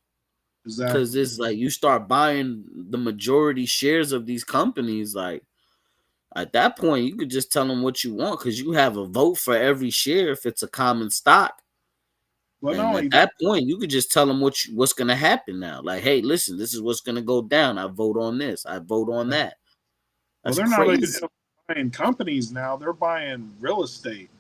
because Exactly. it's like you start buying the majority shares of these companies. Like at that point, you could just tell them what you want because you have a vote for every share if it's a common stock. Well, not And at only that, that point, you could just tell them what's going to happen now. Like, hey, listen, this is what's going to go down. I vote on this. I vote on that. well, That's they're not even crazy. buying companies now. They're buying real estate.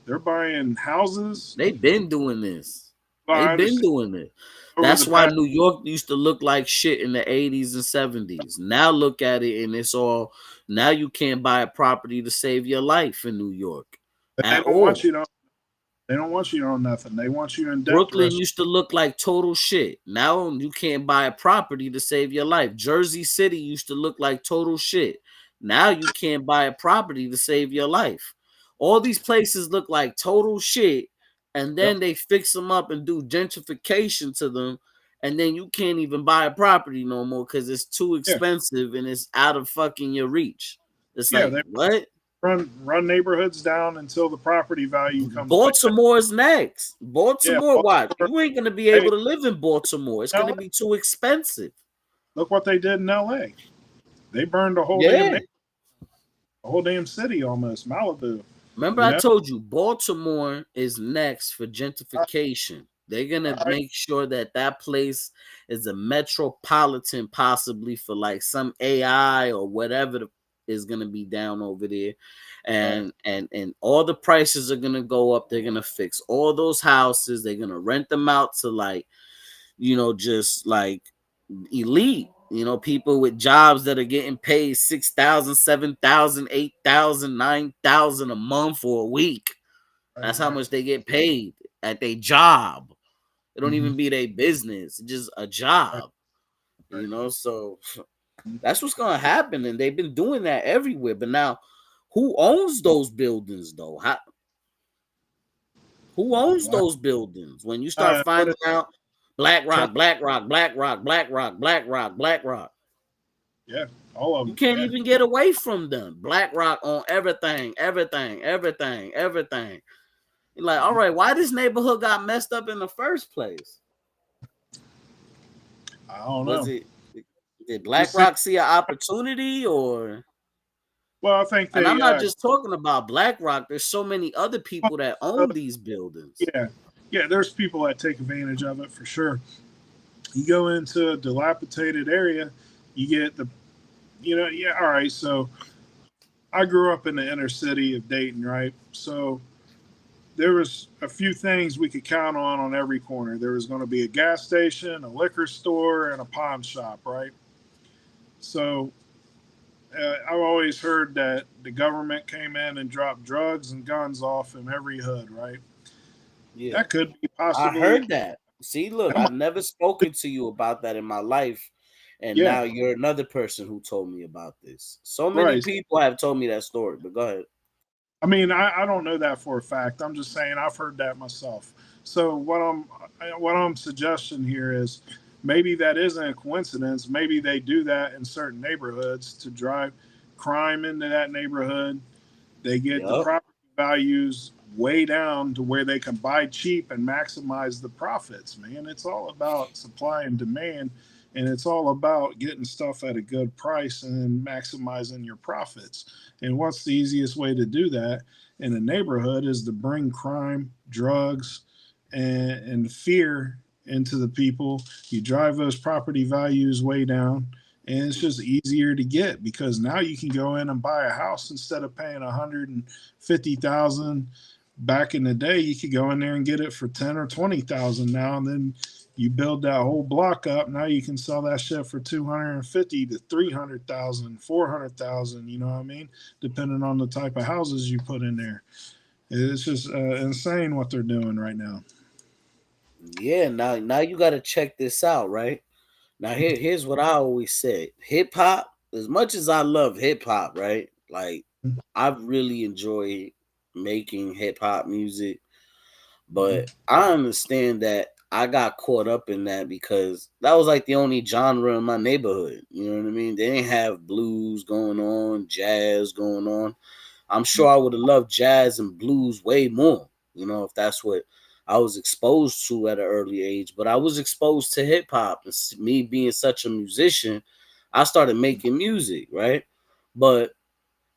They're buying houses. They've been doing this. Well, I They've been understand doing it. over the That's why past. New York used to look like shit in the 80s and 70s. Now look at it and it's all now you can't buy a property to save your life in New York They at don't want all. you to. They don't want you to own nothing. They want you in debt the Brooklyn rest. used to look like total shit. Now you can't buy a property to save your life. Jersey City used to look like total shit. Now you can't buy a property to save your life. All these places look like total shit, and Yep. then they fix them up and do gentrification to them, and then you can't even buy a property no more because it's too Yeah. expensive and it's out of fucking your reach. It's Yeah. like They what? run neighborhoods down until the property value comes way down. Baltimore is next. Yeah. Baltimore, watch. Baltimore, You ain't gonna be hey, able to live in Baltimore. It's gonna LA. be too expensive. Look what they did in LA. They burned Yeah. a whole damn city almost. Malibu. Remember, You I know. told you Baltimore is next for I, gentrification. They're gonna I, make sure that that place is a metropolitan, possibly for like some AI or whatever is gonna be down over there, right. and all the prices are gonna go up. They're gonna fix all those houses. They're gonna rent them out to like just like elite, people with jobs that are getting paid 6,000, 7,000, 8,000, 9,000 a month or a week. That's how Right. much they get paid at their job. It don't Mm-hmm. even be their business, it's just a Right. job, Right. so that's what's gonna happen. And they've been doing that everywhere. But now, who owns those buildings though? Who owns Well, those buildings? When you start what finding is out Black Turner? Rock, Black Rock, Black Rock, Black Rock, Black Rock, Black Rock. Yeah. All of You them. can't Yeah. even get away from them. Black Rock on everything, everything, everything, everything. You're like, all Mhm. right, why this neighborhood got messed up in the first place? I don't Was know. it did Just Black saying. Rock see an opportunity or Well, I think and I'm they. not just talking about Black Rock. There's so many other people that Uh, own these buildings. yeah. Yeah. There's people that take advantage of it for sure. You go into a dilapidated area, you get the. Yeah. All right. So I grew up in the inner city of Dayton, right? So there was a few things we could count on every corner. There was going to be a gas station, a liquor store, and a pawn shop, right? So I've always heard that the government came in and dropped drugs and guns off in every hood, right? Yeah. That could be I possibly heard that. See, look, that might I've never spoken to you about that in my life. And yeah, now you're another person who told me about this. So many right. people have told me that story, but go ahead. I mean, I don't know that for a fact. I'm just saying I've heard that myself. So what I'm suggesting here is maybe that isn't a coincidence. Maybe they do that in certain neighborhoods to drive crime into that neighborhood. They get the Yup. property values way down to where they can buy cheap and maximize the profits, man. It's all about supply and demand, and it's all about getting stuff at a good price and maximizing your profits. And what's the easiest way to do that in a neighborhood is to bring crime, drugs, and fear into the people. You drive those property values way down, and it's just easier to get because now you can go in and buy a house instead of paying 150,000 back in the day. You could go in there and get it for 10 or 20,000 now, and then you build that whole block up. Now you can sell that shit for 250 to 300,000, 400,000. You know what I mean? Depending on the type of houses you put in there. It's just insane what they're doing right now. Yeah, now you gotta check this out, right? Now here's what I always said. Hip hop as much as I love hip hop, right? Like I've really enjoyed making hip hop music, but I understand that I got caught up in that because that was like the only genre in my neighborhood. You know what I mean? They didn't have blues going on, jazz going on. I'm sure I would have loved jazz and blues way more, you know, if that's what I was exposed to at an early age. But I was exposed to hip hop, and me being such a musician, I started making music, right? But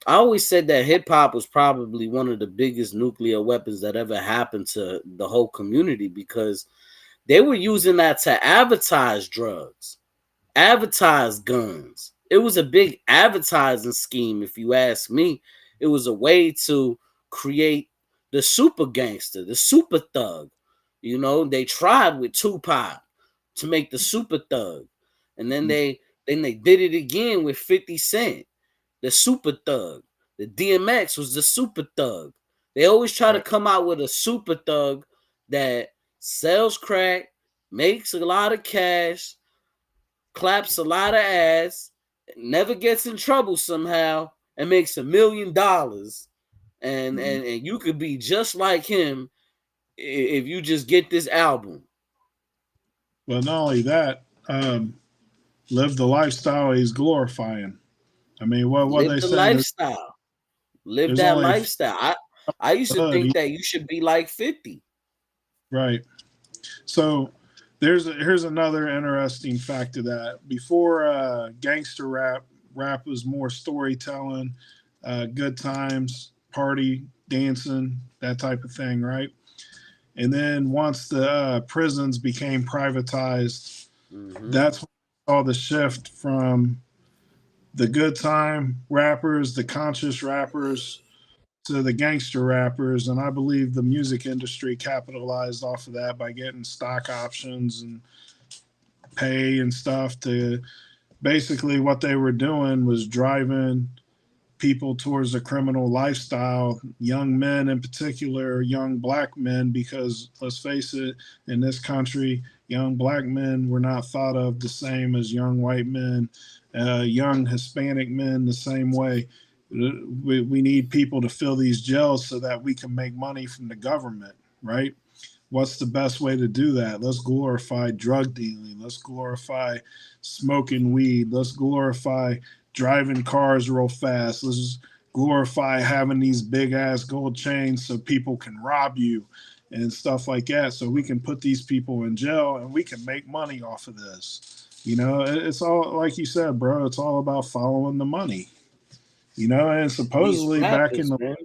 I always said that hip hop was probably one of the biggest nuclear weapons that ever happened to the whole community because they were using that to advertise drugs, advertise guns. It was a big advertising scheme, if you ask me. It was a way to create the super gangster, the super thug. You know, they tried with Tupac to make the super thug. And then they did it again with 50 Cent, the super thug. The DMX was the super thug. They always try to Right. come out with a super thug that sells crack, makes a lot of cash, claps a lot of ass, never gets in trouble somehow, and makes $1 million. And you could be just like him if you just get this album. Well, not only that, live the lifestyle he's glorifying. I mean, what Live they the say? lifestyle. Live There's that only lifestyle. I used to hood, think that you should be like 50. right? So here's another interesting fact of that. Before gangster rap was more storytelling, good times, party, dancing, that type of thing, right? And then once the prisons became privatized, Mm-hmm. that's when we saw the shift from the good time rappers, the conscious rappers, to the gangster rappers. And I believe the music industry capitalized off of that by getting stock options and pay and stuff to basically what they were doing was driving people towards a criminal lifestyle, young men in particular, young black men, because let's face it, in this country, young black men were not thought of the same as young white men, young Hispanic men the same way. We need people to fill these jails so that we can make money from the government, right? What's the best way to do that? Let's glorify drug dealing. Let's glorify smoking weed. Let's glorify driving cars real fast. Let's just glorify having these big ass gold chains so people can rob you and stuff like that. So we can put these people in jail and we can make money off of this. You know, it's all like you said, bro. It's all about following the money. You know, and These supposedly back in rappers, the man.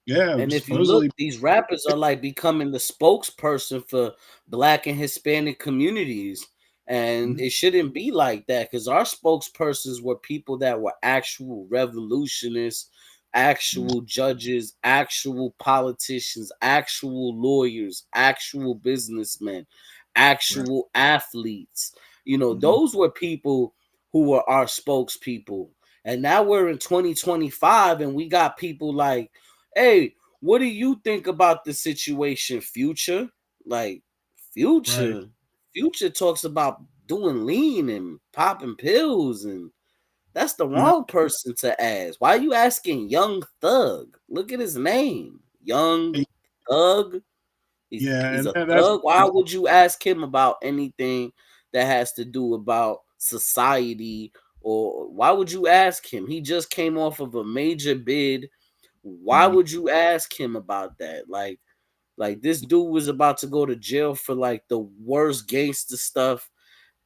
yeah, And if you look, supposedly these rappers are like becoming the spokesperson for black and Hispanic communities. And it shouldn't be like that because our spokespersons were people that were actual revolutionists, actual judges, actual politicians, actual lawyers, actual businessmen, right. actual athletes. You know, Mhm. those were people who were our spokespeople. And now we're in 2025 and we got people like, hey, what do you think about the situation, Future? Like, Right. Future talks about doing lean and popping pills, and that's the You know, wrong person to ask. Why are you asking Young Thug? Look at his name, Young Thug. yeah, He's and a that's thug. Why would you ask him about anything that has to do about society? Or why would you ask him? He just came off of a major bid. Why mhm, would you ask him about that? Like this dude was about to go to jail for like the worst gangster stuff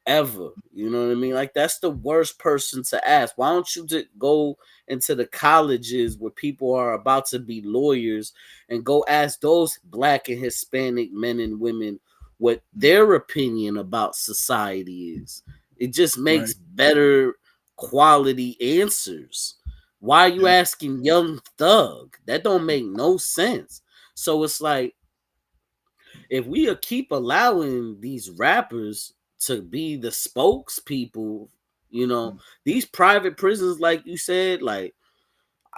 ever. You know what I mean? Like that's the worst person to ask. Why don't you just go into the colleges where people are about to be lawyers and go ask those black and Hispanic men and women what their opinion about society is? It just right. makes better quality answers. Why are you Yeah, asking Young Thug? That don't make no sense. So it's like if we keep allowing these rappers to be the spokespeople, you know, these private prisons, like you said, like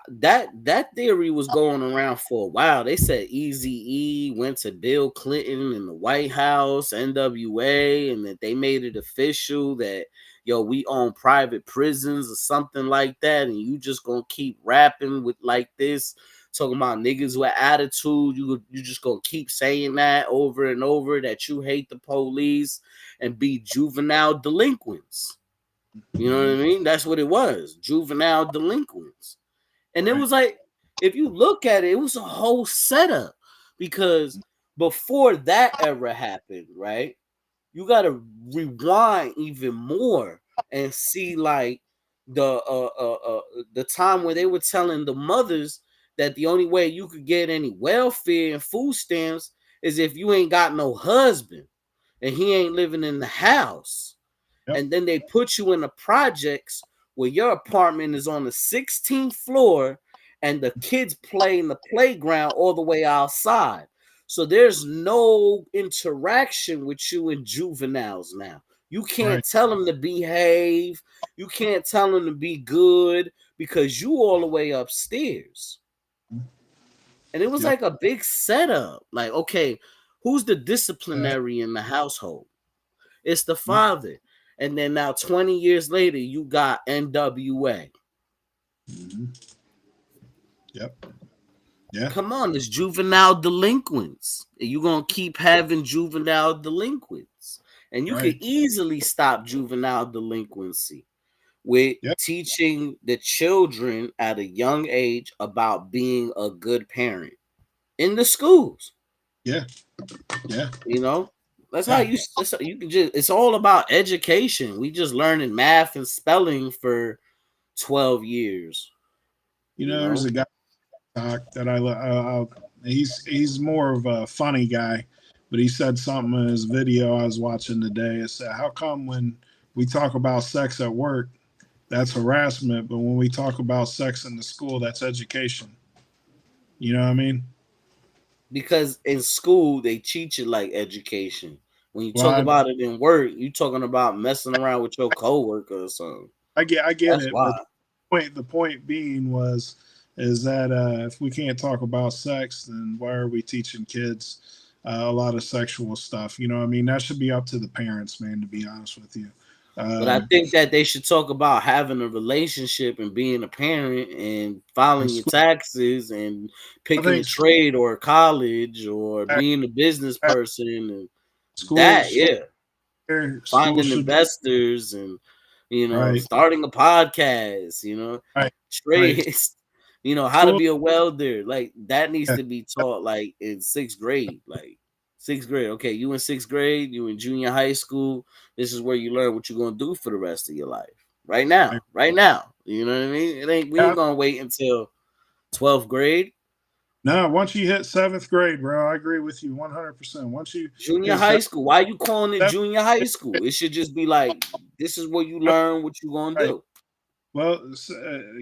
that theory was going around for a while. They said Easy E went to Bill Clinton in the White House, NWA, and that they made it official that we own private prisons or something like that, and you just gonna keep rapping with like this, talking about niggas with attitude. You just gonna keep saying that over and over, that you hate the police and be juvenile delinquents. You know what I mean? That's what it was, juvenile delinquents. And it Right. was like, if you look at it, it was a whole setup, because before that era happened, right? You got to rewind even more and see like the time where they were telling the mothers that the only way you could get any welfare and food stamps is if you ain't got no husband and he ain't living in the house. Yep. And then they put you in the projects where your apartment is on the 16th floor and the kids play in the playground all the way outside. So there's no interaction with you and juveniles now. You Right. can't tell them to behave. You can't tell them to be good because you all the way upstairs. And it was Yep. like a big setup. Like, okay, who's the disciplinary in the household? It's the father. And then now 20 years later, you got NWA. Mm-hmm. Yep. Yeah. Come on, it's juvenile delinquents. You're going to keep having juvenile delinquents. And you Right. can easily stop juvenile delinquency with Yep. teaching the children at a young age about being a good parent in the schools. Yeah. Yeah. You know, Yeah. that's how you can just, it's all about education. We just learning math and spelling for 12 years, You you know, there's know. a guy that he's more of a funny guy, but he said something in his video I was watching today. It said, "How come when we talk about sex at work, that's harassment, but when we talk about sex in the school, that's education?" You know what I mean? Because in school they teach it like education. When you Well, talk about it in work, you talking about messing around with your coworker or something. I get That's it, why. but the point being was is that if we can't talk about sex, then why are we teaching kids a lot of sexual stuff? You know what I mean? That should be up to the parents, man. To be honest with you. But I Um, think that they should talk about having a relationship and being a parent and in filing your school, taxes and I picking a think trade or a college or school, being a business person and school, that, school, yeah, school finding should be investors and right, starting a podcast, right, right. trades, how to School, be a welder. Like that needs yeah, to be taught like in sixth grade. Like sixth grade. Okay, you in sixth grade, you in junior high school. This is where you learn what you're gonna do for the rest of your life. Right now. right. Right now. You know what I mean? We ain't Yeah, gonna wait until 12th grade. no, once you hit seventh grade, bro, I agree with you 100%. Once you Junior hit high school. Why you calling it seventh, junior high school? It should just be like this is where you learn what you gonna right. do. Well,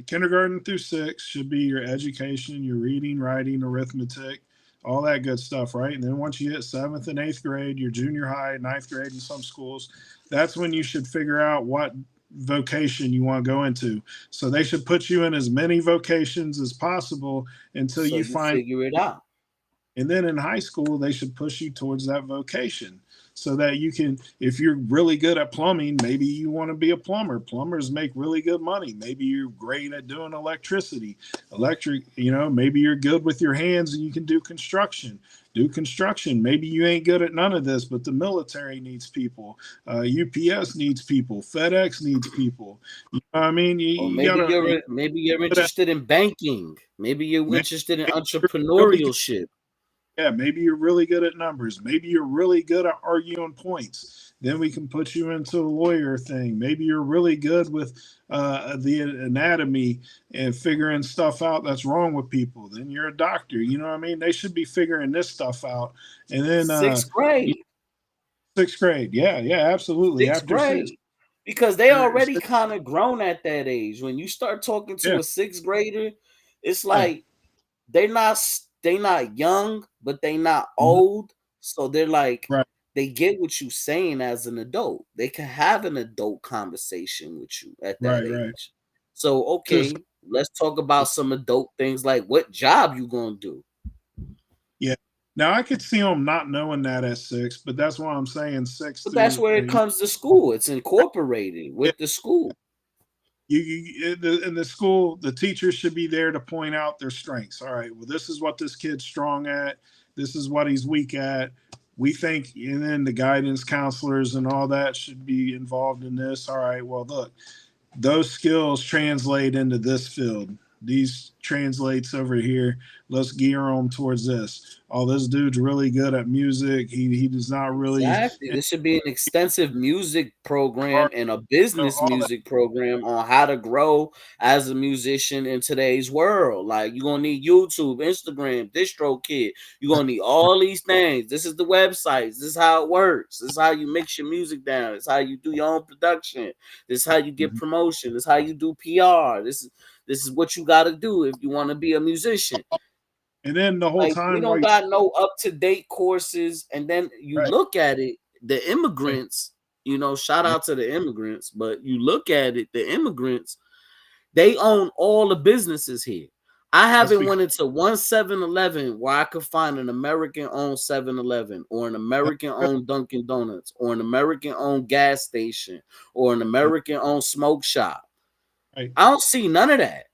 kindergarten through six should be your education, your reading, writing, arithmetic, all that good stuff, right? And then once you hit seventh and eighth grade, your junior high, ninth grade in some schools, that's when you should figure out what vocation you want to go into. So they should put you in as many vocations as possible until So you you find. figure it out. And then in high school, they should push you towards that vocation so that you can, if you're really good at plumbing, maybe you want to be a plumber. Plumbers make really good money. Maybe you're great at doing electricity. Maybe you're good with your hands and you can do construction. Do construction. Maybe you ain't good at none of this, but the military needs people. UPS needs people. FedEx needs people. You know what I mean? Or You maybe gotta, you're interested in banking. Maybe you're maybe interested in you're really good. entrepreneurship. Yeah, maybe you're really good at numbers. Maybe you're really good at arguing points. Then we can put you into a lawyer thing. Maybe you're really good with the anatomy and figuring stuff out that's wrong with people. Then you're a doctor. You know what I mean? They should be figuring this stuff out. And then Sixth grade. sixth grade. Yeah, yeah, absolutely. Sixth After sixth, grade. Because they already sixth, kind of grown at that age. When you start talking to yeah, a sixth grader, it's yeah, like they not young, but they not mhm, old. So they're like right, they get what you saying as an adult. They can have an adult conversation with you at that right, right. age. So Just okay, let's talk about some adult things like what job you gonna do. yeah. Now I could see them not knowing that at 6, but that's why I'm saying 6 But that's through where it comes to school. It's incorporated yeah, with the school. in the school, the teachers should be there to point out their strengths. All right, well, this is what this kid's strong at. This is what he's weak at. We think, and then the guidance counselors and all that should be involved in this. All right, well, look, those skills translate into this field. These translates over here. Let's gear them towards this. Oh, this dude's really good at music. He does not really Exactly. This should be an extensive music program art, and a business all that. music program on how to grow as a musician in today's world. Like you're gonna need YouTube, Instagram, DistroKid. You're gonna need all these things. This is the websites. This is how it works. This is how you mix your music down. This is how you do your own production. This is how you get Mhm. promotion. This is how you do PR. This is what you gotta do if you want to be a musician. And then the whole Like we time while don't you got no up to date courses, and then you right, look at it, the yeah, immigrants. Shout yeah, out to the immigrants, but you look at it, the immigrants they own all the businesses here. I that's haven't because went into one 7-Eleven where I could find an American owned 7-Eleven or an American owned Dunkin' Donuts or an American owned gas station or an American owned smoke shop. right. I don't see none of that.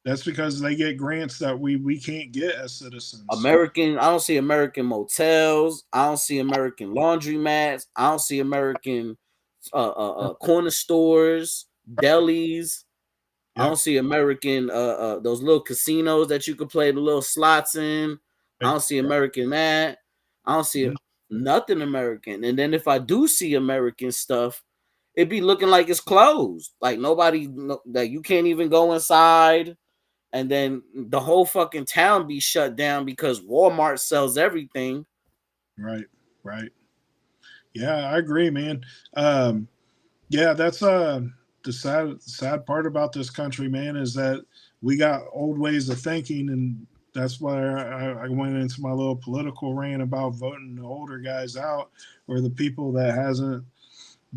That's because they get grants that we can't get as citizens. I don't see American motels. I don't see American laundromats. I don't see American corner stores, delis. I Yep. don't see American those little casinos that you could play the little slots in. I Right. don't see American that. I don't see Mhm. nothing American. And then if I do see American stuff, it be looking like it's closed. Like nobody that you can't even go inside, and then the whole fucking town be shut down because Walmart sells everything. Right. Right. Yeah, I agree, man. Yeah, that's the sad part about this country, man, is that we got old ways of thinking, and that's why I went into my little political rant about voting the older guys out, or the people that hasn't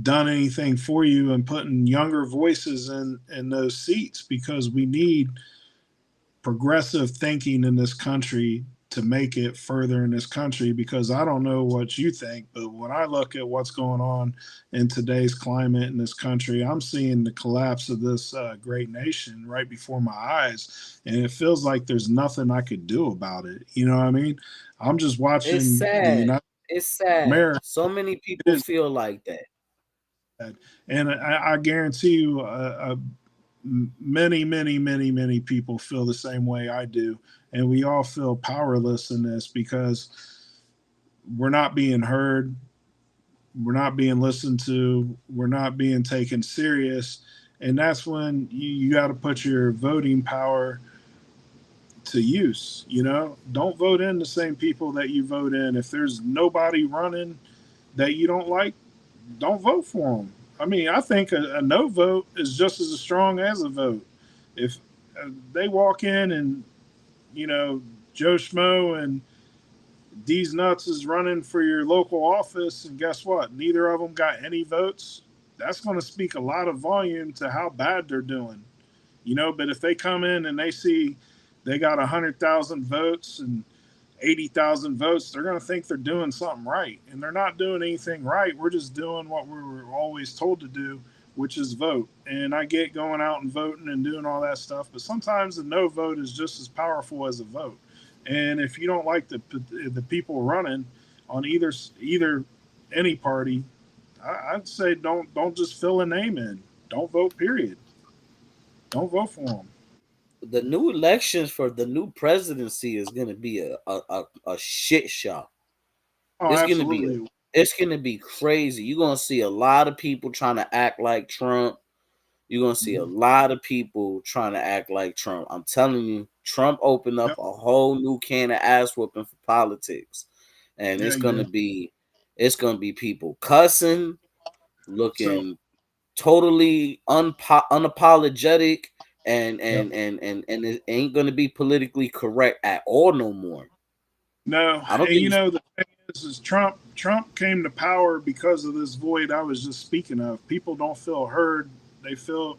done anything for you, and putting younger voices in those seats, because we need progressive thinking in this country to make it further in this country. Because I don't know what you think, but when I look at what's going on in today's climate in this country, I'm seeing the collapse of this great nation right before my eyes, and it feels like there's nothing I could do about it. You know what I mean? I'm just It's watching the sad. United It's sad. America. So many people It is feel like that. bad. And I guarantee you, many people feel the same way I do, and we all feel powerless in this because we're not being heard, we're not being listened to, we're not being taken serious, and that's when you got to put your voting power to use. Don't vote in the same people that you vote in. If there's nobody running that you don't like, don't vote for them. I mean, I think a no vote is just as strong as a vote. If they walk in and, you know, Joe Schmo and D's Nuts is running for your local office, and guess what? Neither of them got any votes. That's going to speak a lot of volume to how bad they're doing. But if they come in and they see they got 100,000 votes and 80,000 votes, they're going to think they're doing something right. And they're not doing anything right. We're just doing what we were always told to do, which is vote. And I get going out and voting and doing all that stuff, but sometimes a no vote is just as powerful as a vote. And if you don't like the people running on either any party, I'd say don't just fill a name in. Don't vote. Period. Don't vote for them. The new elections for the new presidency is gonna be a shit show. Oh, It's gonna be absolutely. it's gonna be crazy. You're gonna see a lot of people trying to act like Trump. You're gonna see a Mhm. lot of people trying to act like Trump. I'm telling you, Trump opened up Yep. a whole new can of ass whooping for politics, and Yeah, you did. it's gonna be people cussing, So, looking totally unapologetic, and yep. and and and and it ain't gonna be politically correct at all no more. No, I don't and think the thing is Trump came to power because of this void I was just speaking of. People don't feel heard. They feel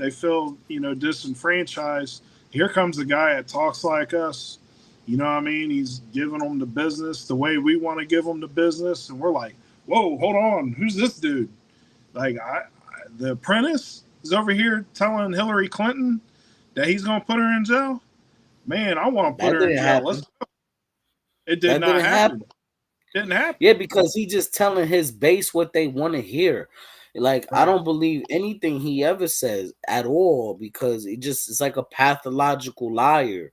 they feel, disenfranchised. Here comes a guy that talks like us. You know what I mean? He's giving them the business the way we want to give them the business, and we're like, "Whoa, hold on, who's this dude?" Like, the apprentice is over here telling Hillary Clinton that he's going to put her in jail. Man, I want to put That her in didn't jail. happen. It did That not didn't happen. happen. Didn't happen. Yeah, because he just telling his base what they want to hear. Like, I Right. don't believe anything he ever says at all because it's like a pathological liar.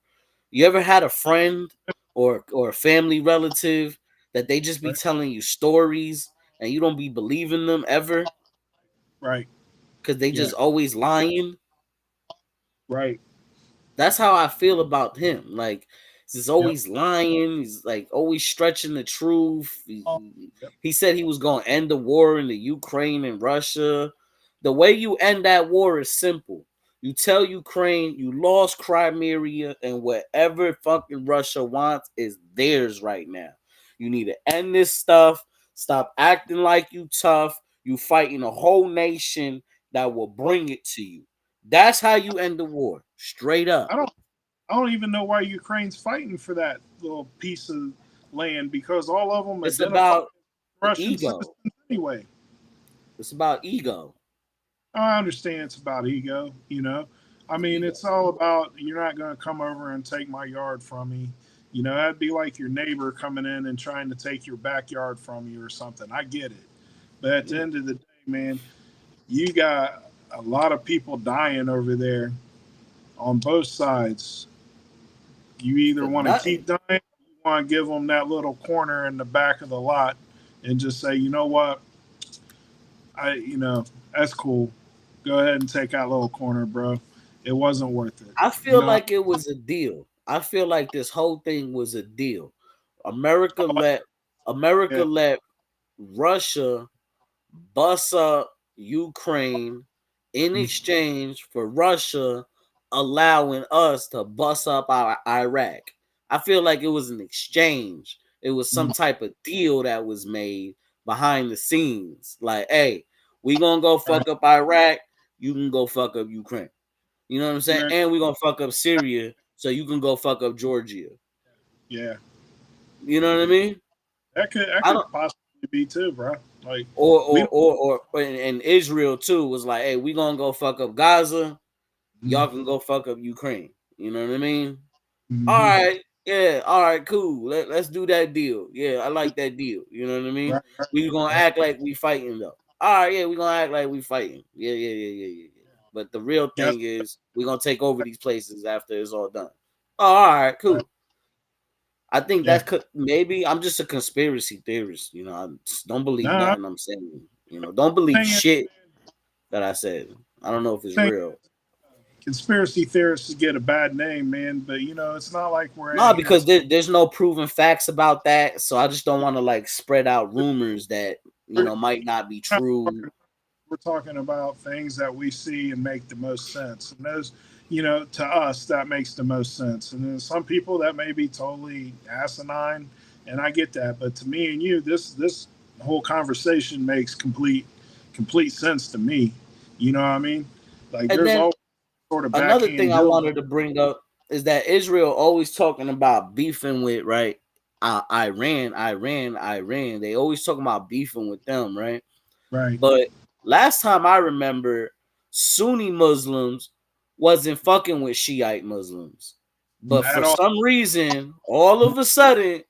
You ever had a friend or a family relative that they just be Right. telling you stories and you don't be believing them ever Right. because they Yeah. just always lying? Right. That's how I feel about him. Like he's Yep. always lying. He's like always stretching the truth. Oh, yep. He said he was going to end the war in the Ukraine and Russia. The way you end that war is simple. You tell Ukraine you lost Crimea and whatever fucking Russia wants is theirs right now. You need to end this stuff. Stop acting like you tough. You fighting a whole nation that will Well, bring it to you. That's how you end the war. Straight I up. don't. I don't even know why Ukraine's fighting for that little piece of land because all of them It's identify about Russian ego. citizens anyway. It's about ego. I understand it's about ego. I mean, Ego. it's all about you're not going to come over and take my yard from me. That'd be like your neighbor coming in and trying to take your backyard from you or something. I get it. But at the Yeah. end of the day, man, you got a lot of people dying over there on both sides. You either For want to nothing. keep dying, or you want to give them that little corner in the back of the lot and just say, you know what, that's cool. Go ahead and take that little corner, bro. It wasn't worth it. I You feel know, like it was a deal. I feel like this whole thing was a deal. America let America yeah, let Russia bust up Ukraine in exchange for Russia allowing us to bust up our Iraq. I feel like it was an exchange. It was some type of deal that was made behind the scenes. Like, hey, we gonna go right. fuck up Iraq. You can go fuck up Ukraine. You know what I'm saying? Right. And we gonna fuck up Syria, so you can go fuck up Georgia. Yeah, You know what I mean? that I could don't. possibly be too, bro. Like Or we or or or and Israel too was like, hey, we gonna go fuck up Gaza. Y'all don't. can go fuck up Ukraine. You know what I mean? All Mm-hmm. right, yeah, all right, cool. Let's do that deal. Yeah, I like that deal. You know what I mean? Right, right, We gonna right. act like we fighting though. All right, yeah, we gonna act like we fighting. Yeah. But the real Guess thing is we gonna take over these places after it's all done. Oh, all right, right. cool. I think Yeah. that could maybe I'm just a conspiracy theorist. I just don't believe Nah, nothing I'm saying. Don't believe thing is, shit that I said. I don't know if it's thing real. conspiracy theorists get a bad name, man. But it's not like we're No, out here. because there's no proven facts about that. So I just don't want to like spread out rumors that We're might not be not true. talking we're talking about things that we see and make the most sense. And those, to us, that makes the most sense. And then some people that may be totally asinine, and I get that. But to me and you, this whole conversation makes complete sense to me. You know what I mean? Like And there's then all sort of another backhand thing I dildo. wanted to bring up is that Israel always talking about beefing with right. Iran. They always talking about beefing with them, right? Right. But last time I remember, Sunni Muslims wasn't fucking with Shiite Muslims. But for At all. some reason, all of a sudden,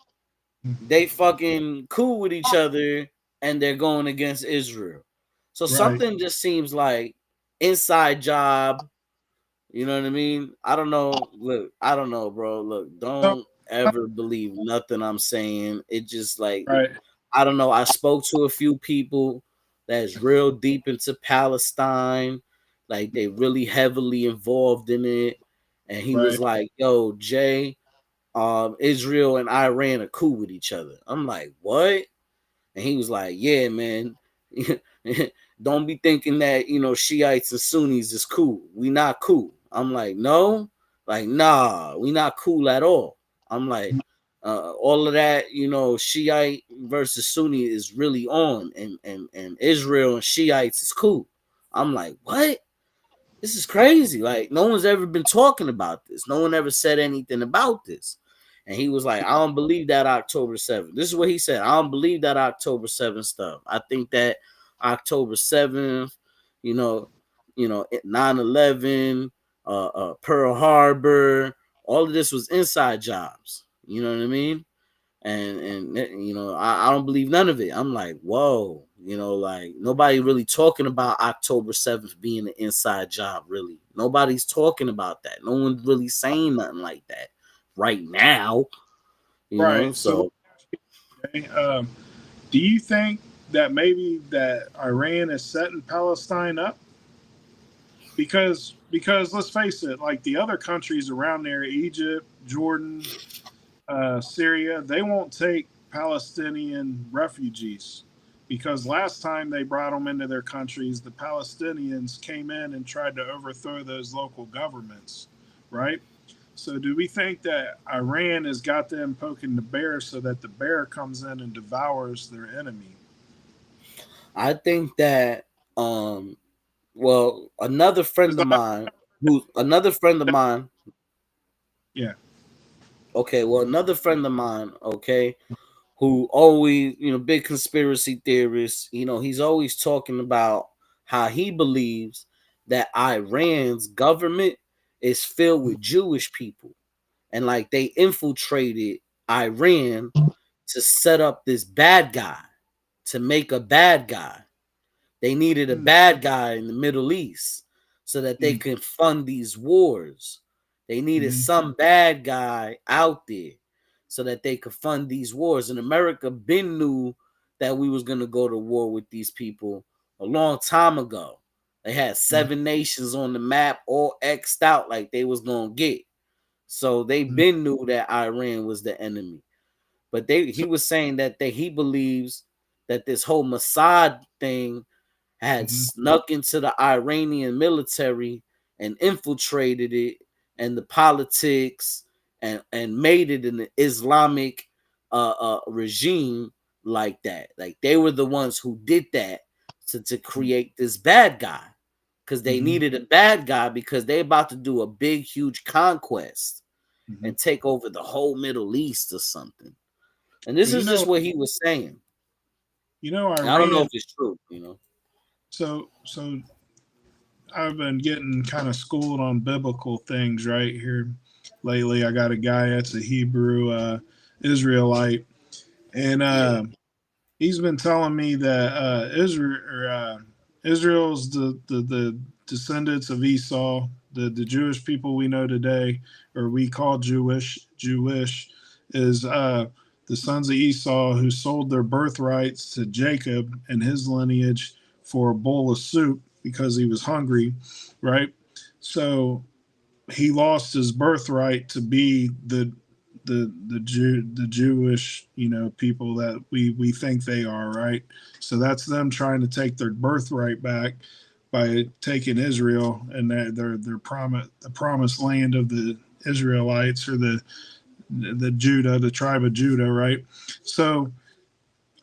they fucking cool with each other and they're going against Israel. So Right. something just seems like inside job. You know what I mean? I don't know. Look, I don't know, bro. Look, So, don't ever believe nothing I'm saying. It just like right. I don't know. I spoke to a few people that's real deep into Palestine, like they really heavily involved in it. And he was Right. like, "Yo, Jay, Israel and Iran are cool with each other." I'm like, "What?" And he was like, "Yeah, man. Don't be thinking that Shiites and Sunnis is cool. We not cool." I'm like, "No, like nah, we not cool at all." I'm like, all of that, Shiite versus Sunni is really on, and Israel and Shiites is cool. I'm like, what? This is crazy. Like, no one's ever been talking about this. No one ever said anything about this. And he was like, I don't believe that October 7th. This is what he said. I don't believe that October 7th stuff. I think that October 7th, you know, 9/11, Pearl Harbor, all of this was inside jobs. You know what I mean? And I don't believe none of it. I'm like, whoa, like nobody really talking about October 7th being an inside job. Really, nobody's talking about that. No one's really saying nothing like that right now. Right. So, So okay, do you think that maybe that Iran is setting Palestine up? Because let's face it, like the other countries around there, Egypt, Jordan, Syria, they won't take Palestinian refugees because last time they brought them into their countries, the Palestinians came in and tried to overthrow those local governments, right? So, do we think that Iran has got them poking the bear so that the bear comes in and devours their enemy? I think that, well, another friend Because of mine, who another friend of mine, yeah, okay, well, another friend of mine, okay, who always, big conspiracy theorist, he's always talking about how he believes that Iran's government is filled with Jewish people, and like they infiltrated Iran to set up this bad guy, to make a bad guy. They needed a mm, bad guy in the Middle East so that they mm, could fund these wars. They needed mm, some bad guy out there so that they could fund these wars. And America been knew that we was gonna go to war with these people a long time ago. They had mm, 7 nations on the map, all xed out like they was gonna get. So they mm. been knew that Iran was the enemy. But he So, was saying that he believes that this whole Mossad thing had mhm, snuck into the Iranian military and infiltrated it and the politics and made it an Islamic regime like that. Like they were the ones who did that to create this bad guy because they mhm, needed a bad guy because they about to do a big huge conquest mhm. and take over the whole Middle East or something. And Well, this is just what he was saying. And I don't know Iran. if it's true. So I've been getting kind of schooled on biblical things right here lately. I got a guy that's a Hebrew Israelite, and Yeah. he's been telling me that Israel's the descendants of Esau, the Jewish people we know today, or we call Jewish, is the sons of Esau who sold their birthrights to Jacob and his lineage for a bowl of soup because he was hungry, right? So he lost his birthright to be the Jewish people that we think they are, right? So that's them trying to take their birthright back by taking Israel and their the promised land of the Israelites, or the Judah, the tribe of Judah, right? So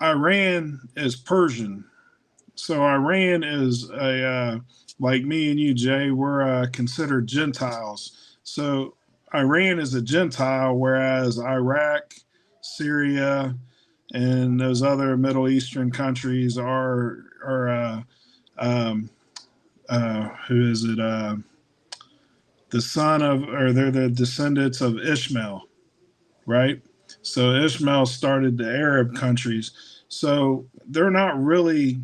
Iran is Persian. So Iran is a like me and you, Jay. We're considered Gentiles. So Iran is a Gentile, whereas Iraq, Syria, and those other Middle Eastern countries are um, who is it? The son of, or they're the descendants of Ishmael, right? So Ishmael started the Arab countries. So they're not really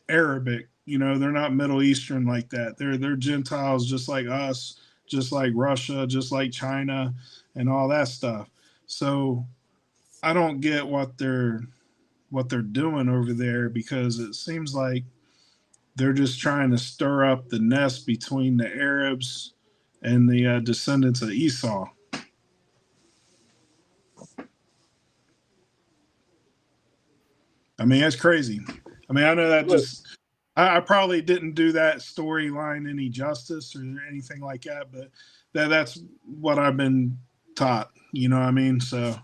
Arabic. They're not Middle Eastern like that. They're Gentiles just like us, just like Russia, just like China, and all that stuff. So I don't get what they're doing over there, because it seems like they're just trying to stir up the nest between the Arabs and the descendants of Esau. I mean, that's crazy. I mean, I know that Look, just I probably didn't do that storyline any justice or anything like that, but that's what I've been taught. You know what I mean? So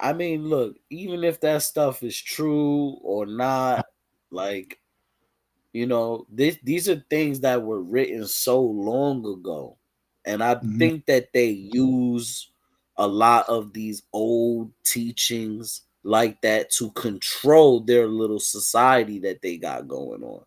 I mean, look, even if that stuff is true or not, like these are things that were written so long ago, and I Mm-hmm. think that they use a lot of these old teachings like that to control their little society that they got going on.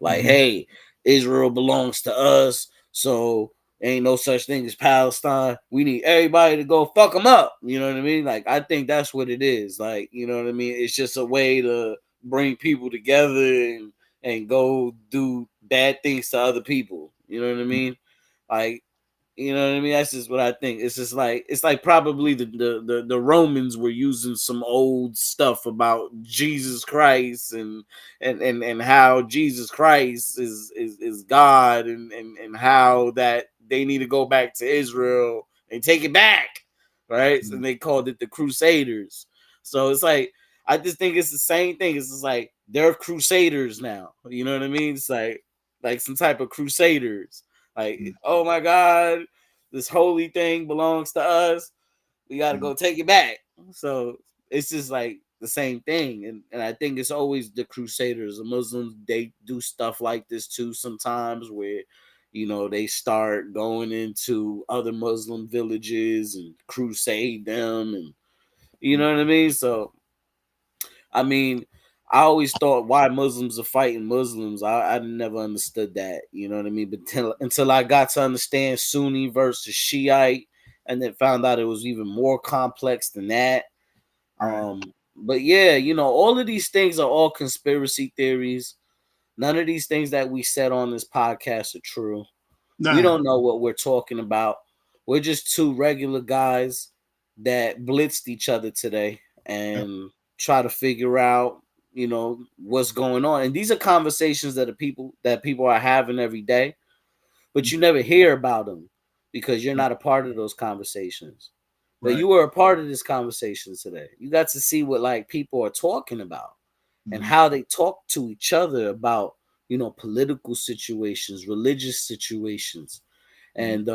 Like, Mm-hmm. hey, Israel belongs to us, so ain't no such thing as Palestine. We need everybody to go fuck them up. You know what I mean? Like, I think that's what it is. Like, you know what I mean? It's just a way to bring people together and go do bad things to other people. You know what I mean? Like, you know what I mean? That's just what I think. It's like probably the Romans were using some old stuff about Jesus Christ and how Jesus Christ is God and how that they need to go back to Israel and take it back, right? And they called it the Crusaders. So it's like I just think it's the same thing. It's just like they're Crusaders now. You know what I mean? It's like some type of Crusaders. Like, oh my God, this holy thing belongs to us. We got to go take it back. So it's just like the same thing. And I think it's always the Crusaders. The Muslims, they do stuff like this too sometimes where, they start going into other Muslim villages and crusade them. And you know what I mean? So I mean, I always thought why Muslims are fighting Muslims. I never understood that. You know what I mean? But until I got to understand Sunni versus Shiite, and then found out it was even more complex than that. Right. But yeah, all of these things are all conspiracy theories. None of these things that we said on this podcast are true. We Nah. don't know what we're talking about. We're just two regular guys that blitzed each other today Yep. and try to figure out, what's going on. And these are conversations that people are having every day, but you never hear about them because you're not a part of those conversations. But Right. you were a part of this conversation today. You got to see what like people are talking about and Mm-hmm. how they talk to each other about, political situations, religious situations, and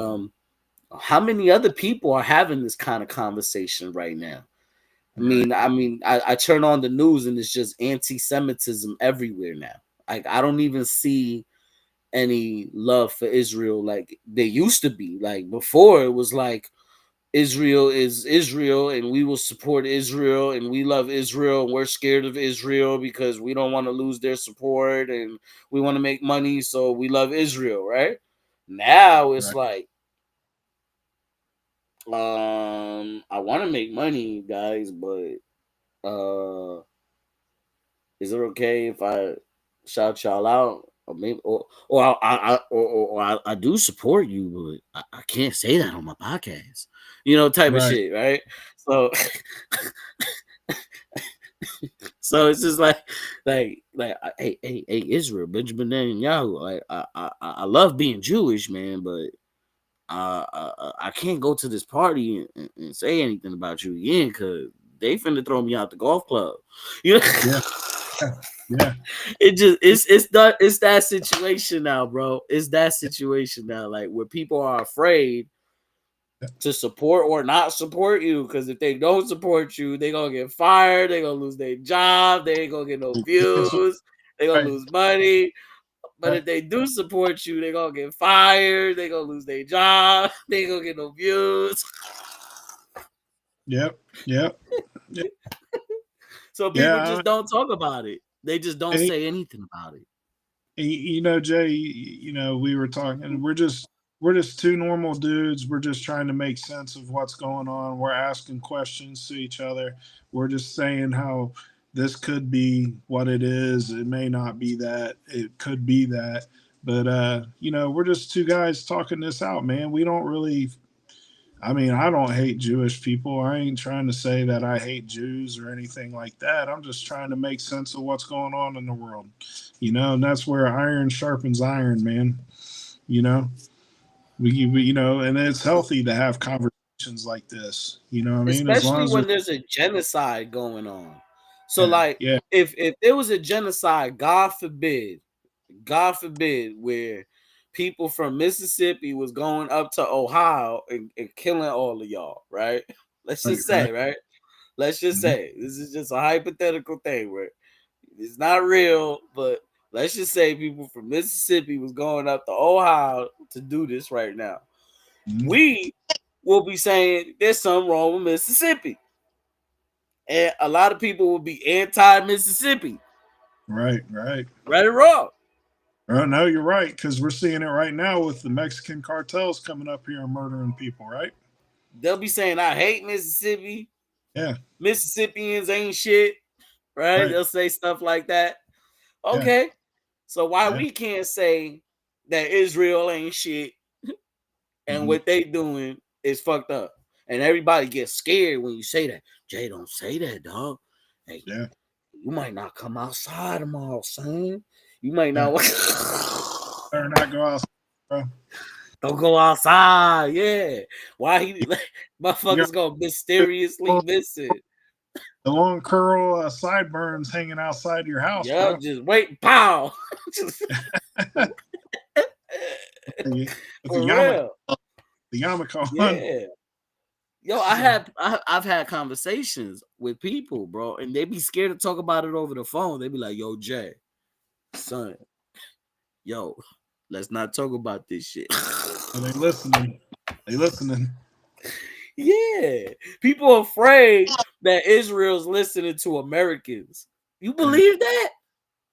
how many other people are having this kind of conversation right now? Right. I turn on the news and it's just anti-Semitism everywhere now. Like I don't even see any love for Israel like there used to be. Like before, it was like Israel is Israel and we will support Israel and we love Israel and we're scared of Israel because we don't want to lose their support and we want to make money, so we love Israel, right? Now it's Right. like I want to make money, guys, but uh is it okay if I shout y'all out? Or maybe, or I do support you, but I can't say that on my podcast, type of Right. shit, right? So, so it's just hey, Israel, Benjamin Netanyahu, like, I love being Jewish, man, but I can't go to this party and say anything about you again because they finna throw me out the golf club, you know. Yeah. Yeah. It's that situation now, bro. It's that situation now, like where people are afraid to support or not support you because if they don't support you, they gonna get fired, they gonna lose their job, they ain't gonna get no It's views, they gonna right. lose money. But Right. if they do support you, they gonna get fired, they gonna lose their job, they gonna get no views. Yep. Yep. Yep. So people Yeah. just don't talk about it. They just don't And, say anything about it. Jay, we were talking, and we're just two normal dudes. We're just trying to make sense of what's going on. We're asking questions to each other. We're just saying how this could be what it is. It may not be that. It could be that. But we're just two guys talking this out, man. We don't really, I mean, I don't hate Jewish people. I ain't trying to say that I hate Jews or anything like that. I'm just trying to make sense of what's going on in the world, and that's where iron sharpens iron, man. You know, and it's healthy to have conversations like this. You know what I mean? As long Especially as we're, when there's a genocide going on. So yeah, like yeah, if there was a genocide, God forbid, where people from Mississippi was going up to Ohio and killing all of y'all, right? Let's right, just right, say, right? Let's just mhm, say this is just a hypothetical thing where it's not real, but let's just say people from Mississippi was going up to Ohio to do this right now, we will be saying there's something wrong with Mississippi. And a lot of people will be anti-Mississippi. Right. Right or wrong. Oh, no, you're right, because we're seeing it right now with the Mexican cartels coming up here and murdering people, right? They'll be saying, I hate Mississippi. Yeah. Mississippians ain't shit. Right? Right. They'll say stuff like that. Yeah. Okay. So why Yeah. we can't say that Israel ain't shit and what they doing is fucked up. And everybody gets scared when you say that. Jay, don't say that, dog. Hey, Yeah. you might not come outside tomorrow, son. You might Yeah. not. Better not go outside, bro. Don't go outside. Yeah. Why he You motherfuckers go mysteriously got missing? the long curl sideburns hanging outside your house, bro. Yup, just wait, pow. With For real. the yarmulke on. Yeah. Yo, I've had conversations with people, bro, and they be scared to talk about it over the phone. They be like, yo, Jay, son, yo, let's not talk about this shit. And they listening. Yeah. People are afraid that Israel's listening to Americans. You believe that?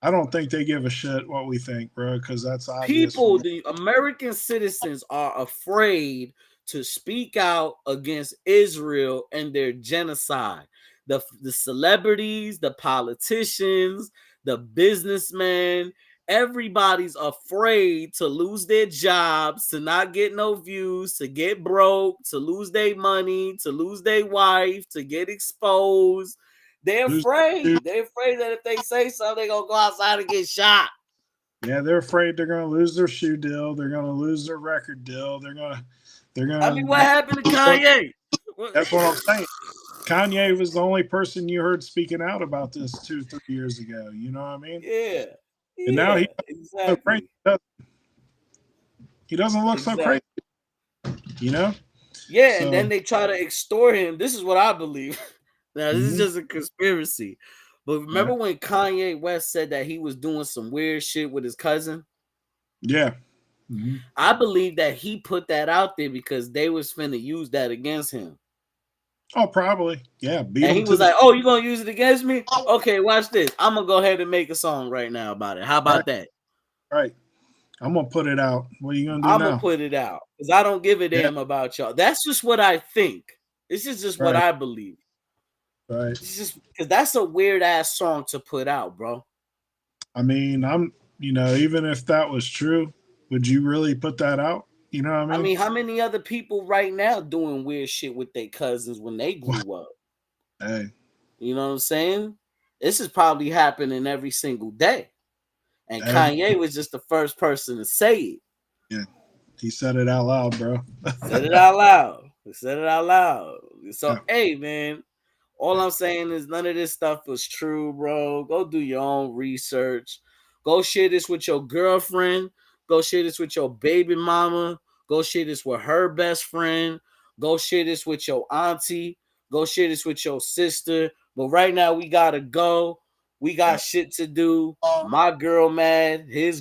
I don't think they give a shit what we think, bro, because that's obvious. People, the American citizens are afraid to speak out against Israel and their genocide. The celebrities, the politicians, the businessmen, everybody's afraid to lose their jobs, to not get no views, to get broke, to lose their money, to lose their wife, to get exposed. They're afraid. They're afraid that if they say something, they're gonna go outside and get shot. Yeah, they're afraid they're gonna lose their shoe deal, they're gonna lose their record deal, they're gonna I mean, what happened to Kanye? That's what I'm saying. Kanye was the only person you heard speaking out about this 2-3 years ago. You know what I mean? Yeah. And now exactly. He doesn't look so crazy. You know? Yeah, and then they try to extort him. This is what I believe. Now, this is just a conspiracy. But remember when Kanye West said that he was doing some weird shit with his cousin? Yeah. I believe that he put that out there because they was finna use that against him. Oh, probably. Yeah. And he was like, oh, you gonna use it against me? Okay, watch this. I'm gonna go ahead and make a song right now about it. How about that? Right. I'm gonna put it out. What are you gonna do I'm now? gonna put it out because I don't give a damn about y'all. That's just what I think. This is just what I believe. Right. It's just because that's a weird ass song to put out, bro. I mean, even if that was true, would you really put that out? You know what I mean? I mean, how many other people right now doing weird shit with their cousins when they grew up? Hey. You know what I'm saying? This is probably happening every single day. And Kanye was just the first person to say it. Yeah. He said it out loud, bro. Said it out loud. Said it out loud. So, hey, man, all I'm saying is none of this stuff was true, bro. Go do your own research. Go share this with your girlfriend. Go share this with your baby mama. Go share this with her best friend. Go share this with your auntie. Go share this with your sister. But right now, we got to go. We got shit to do. My girl mad. His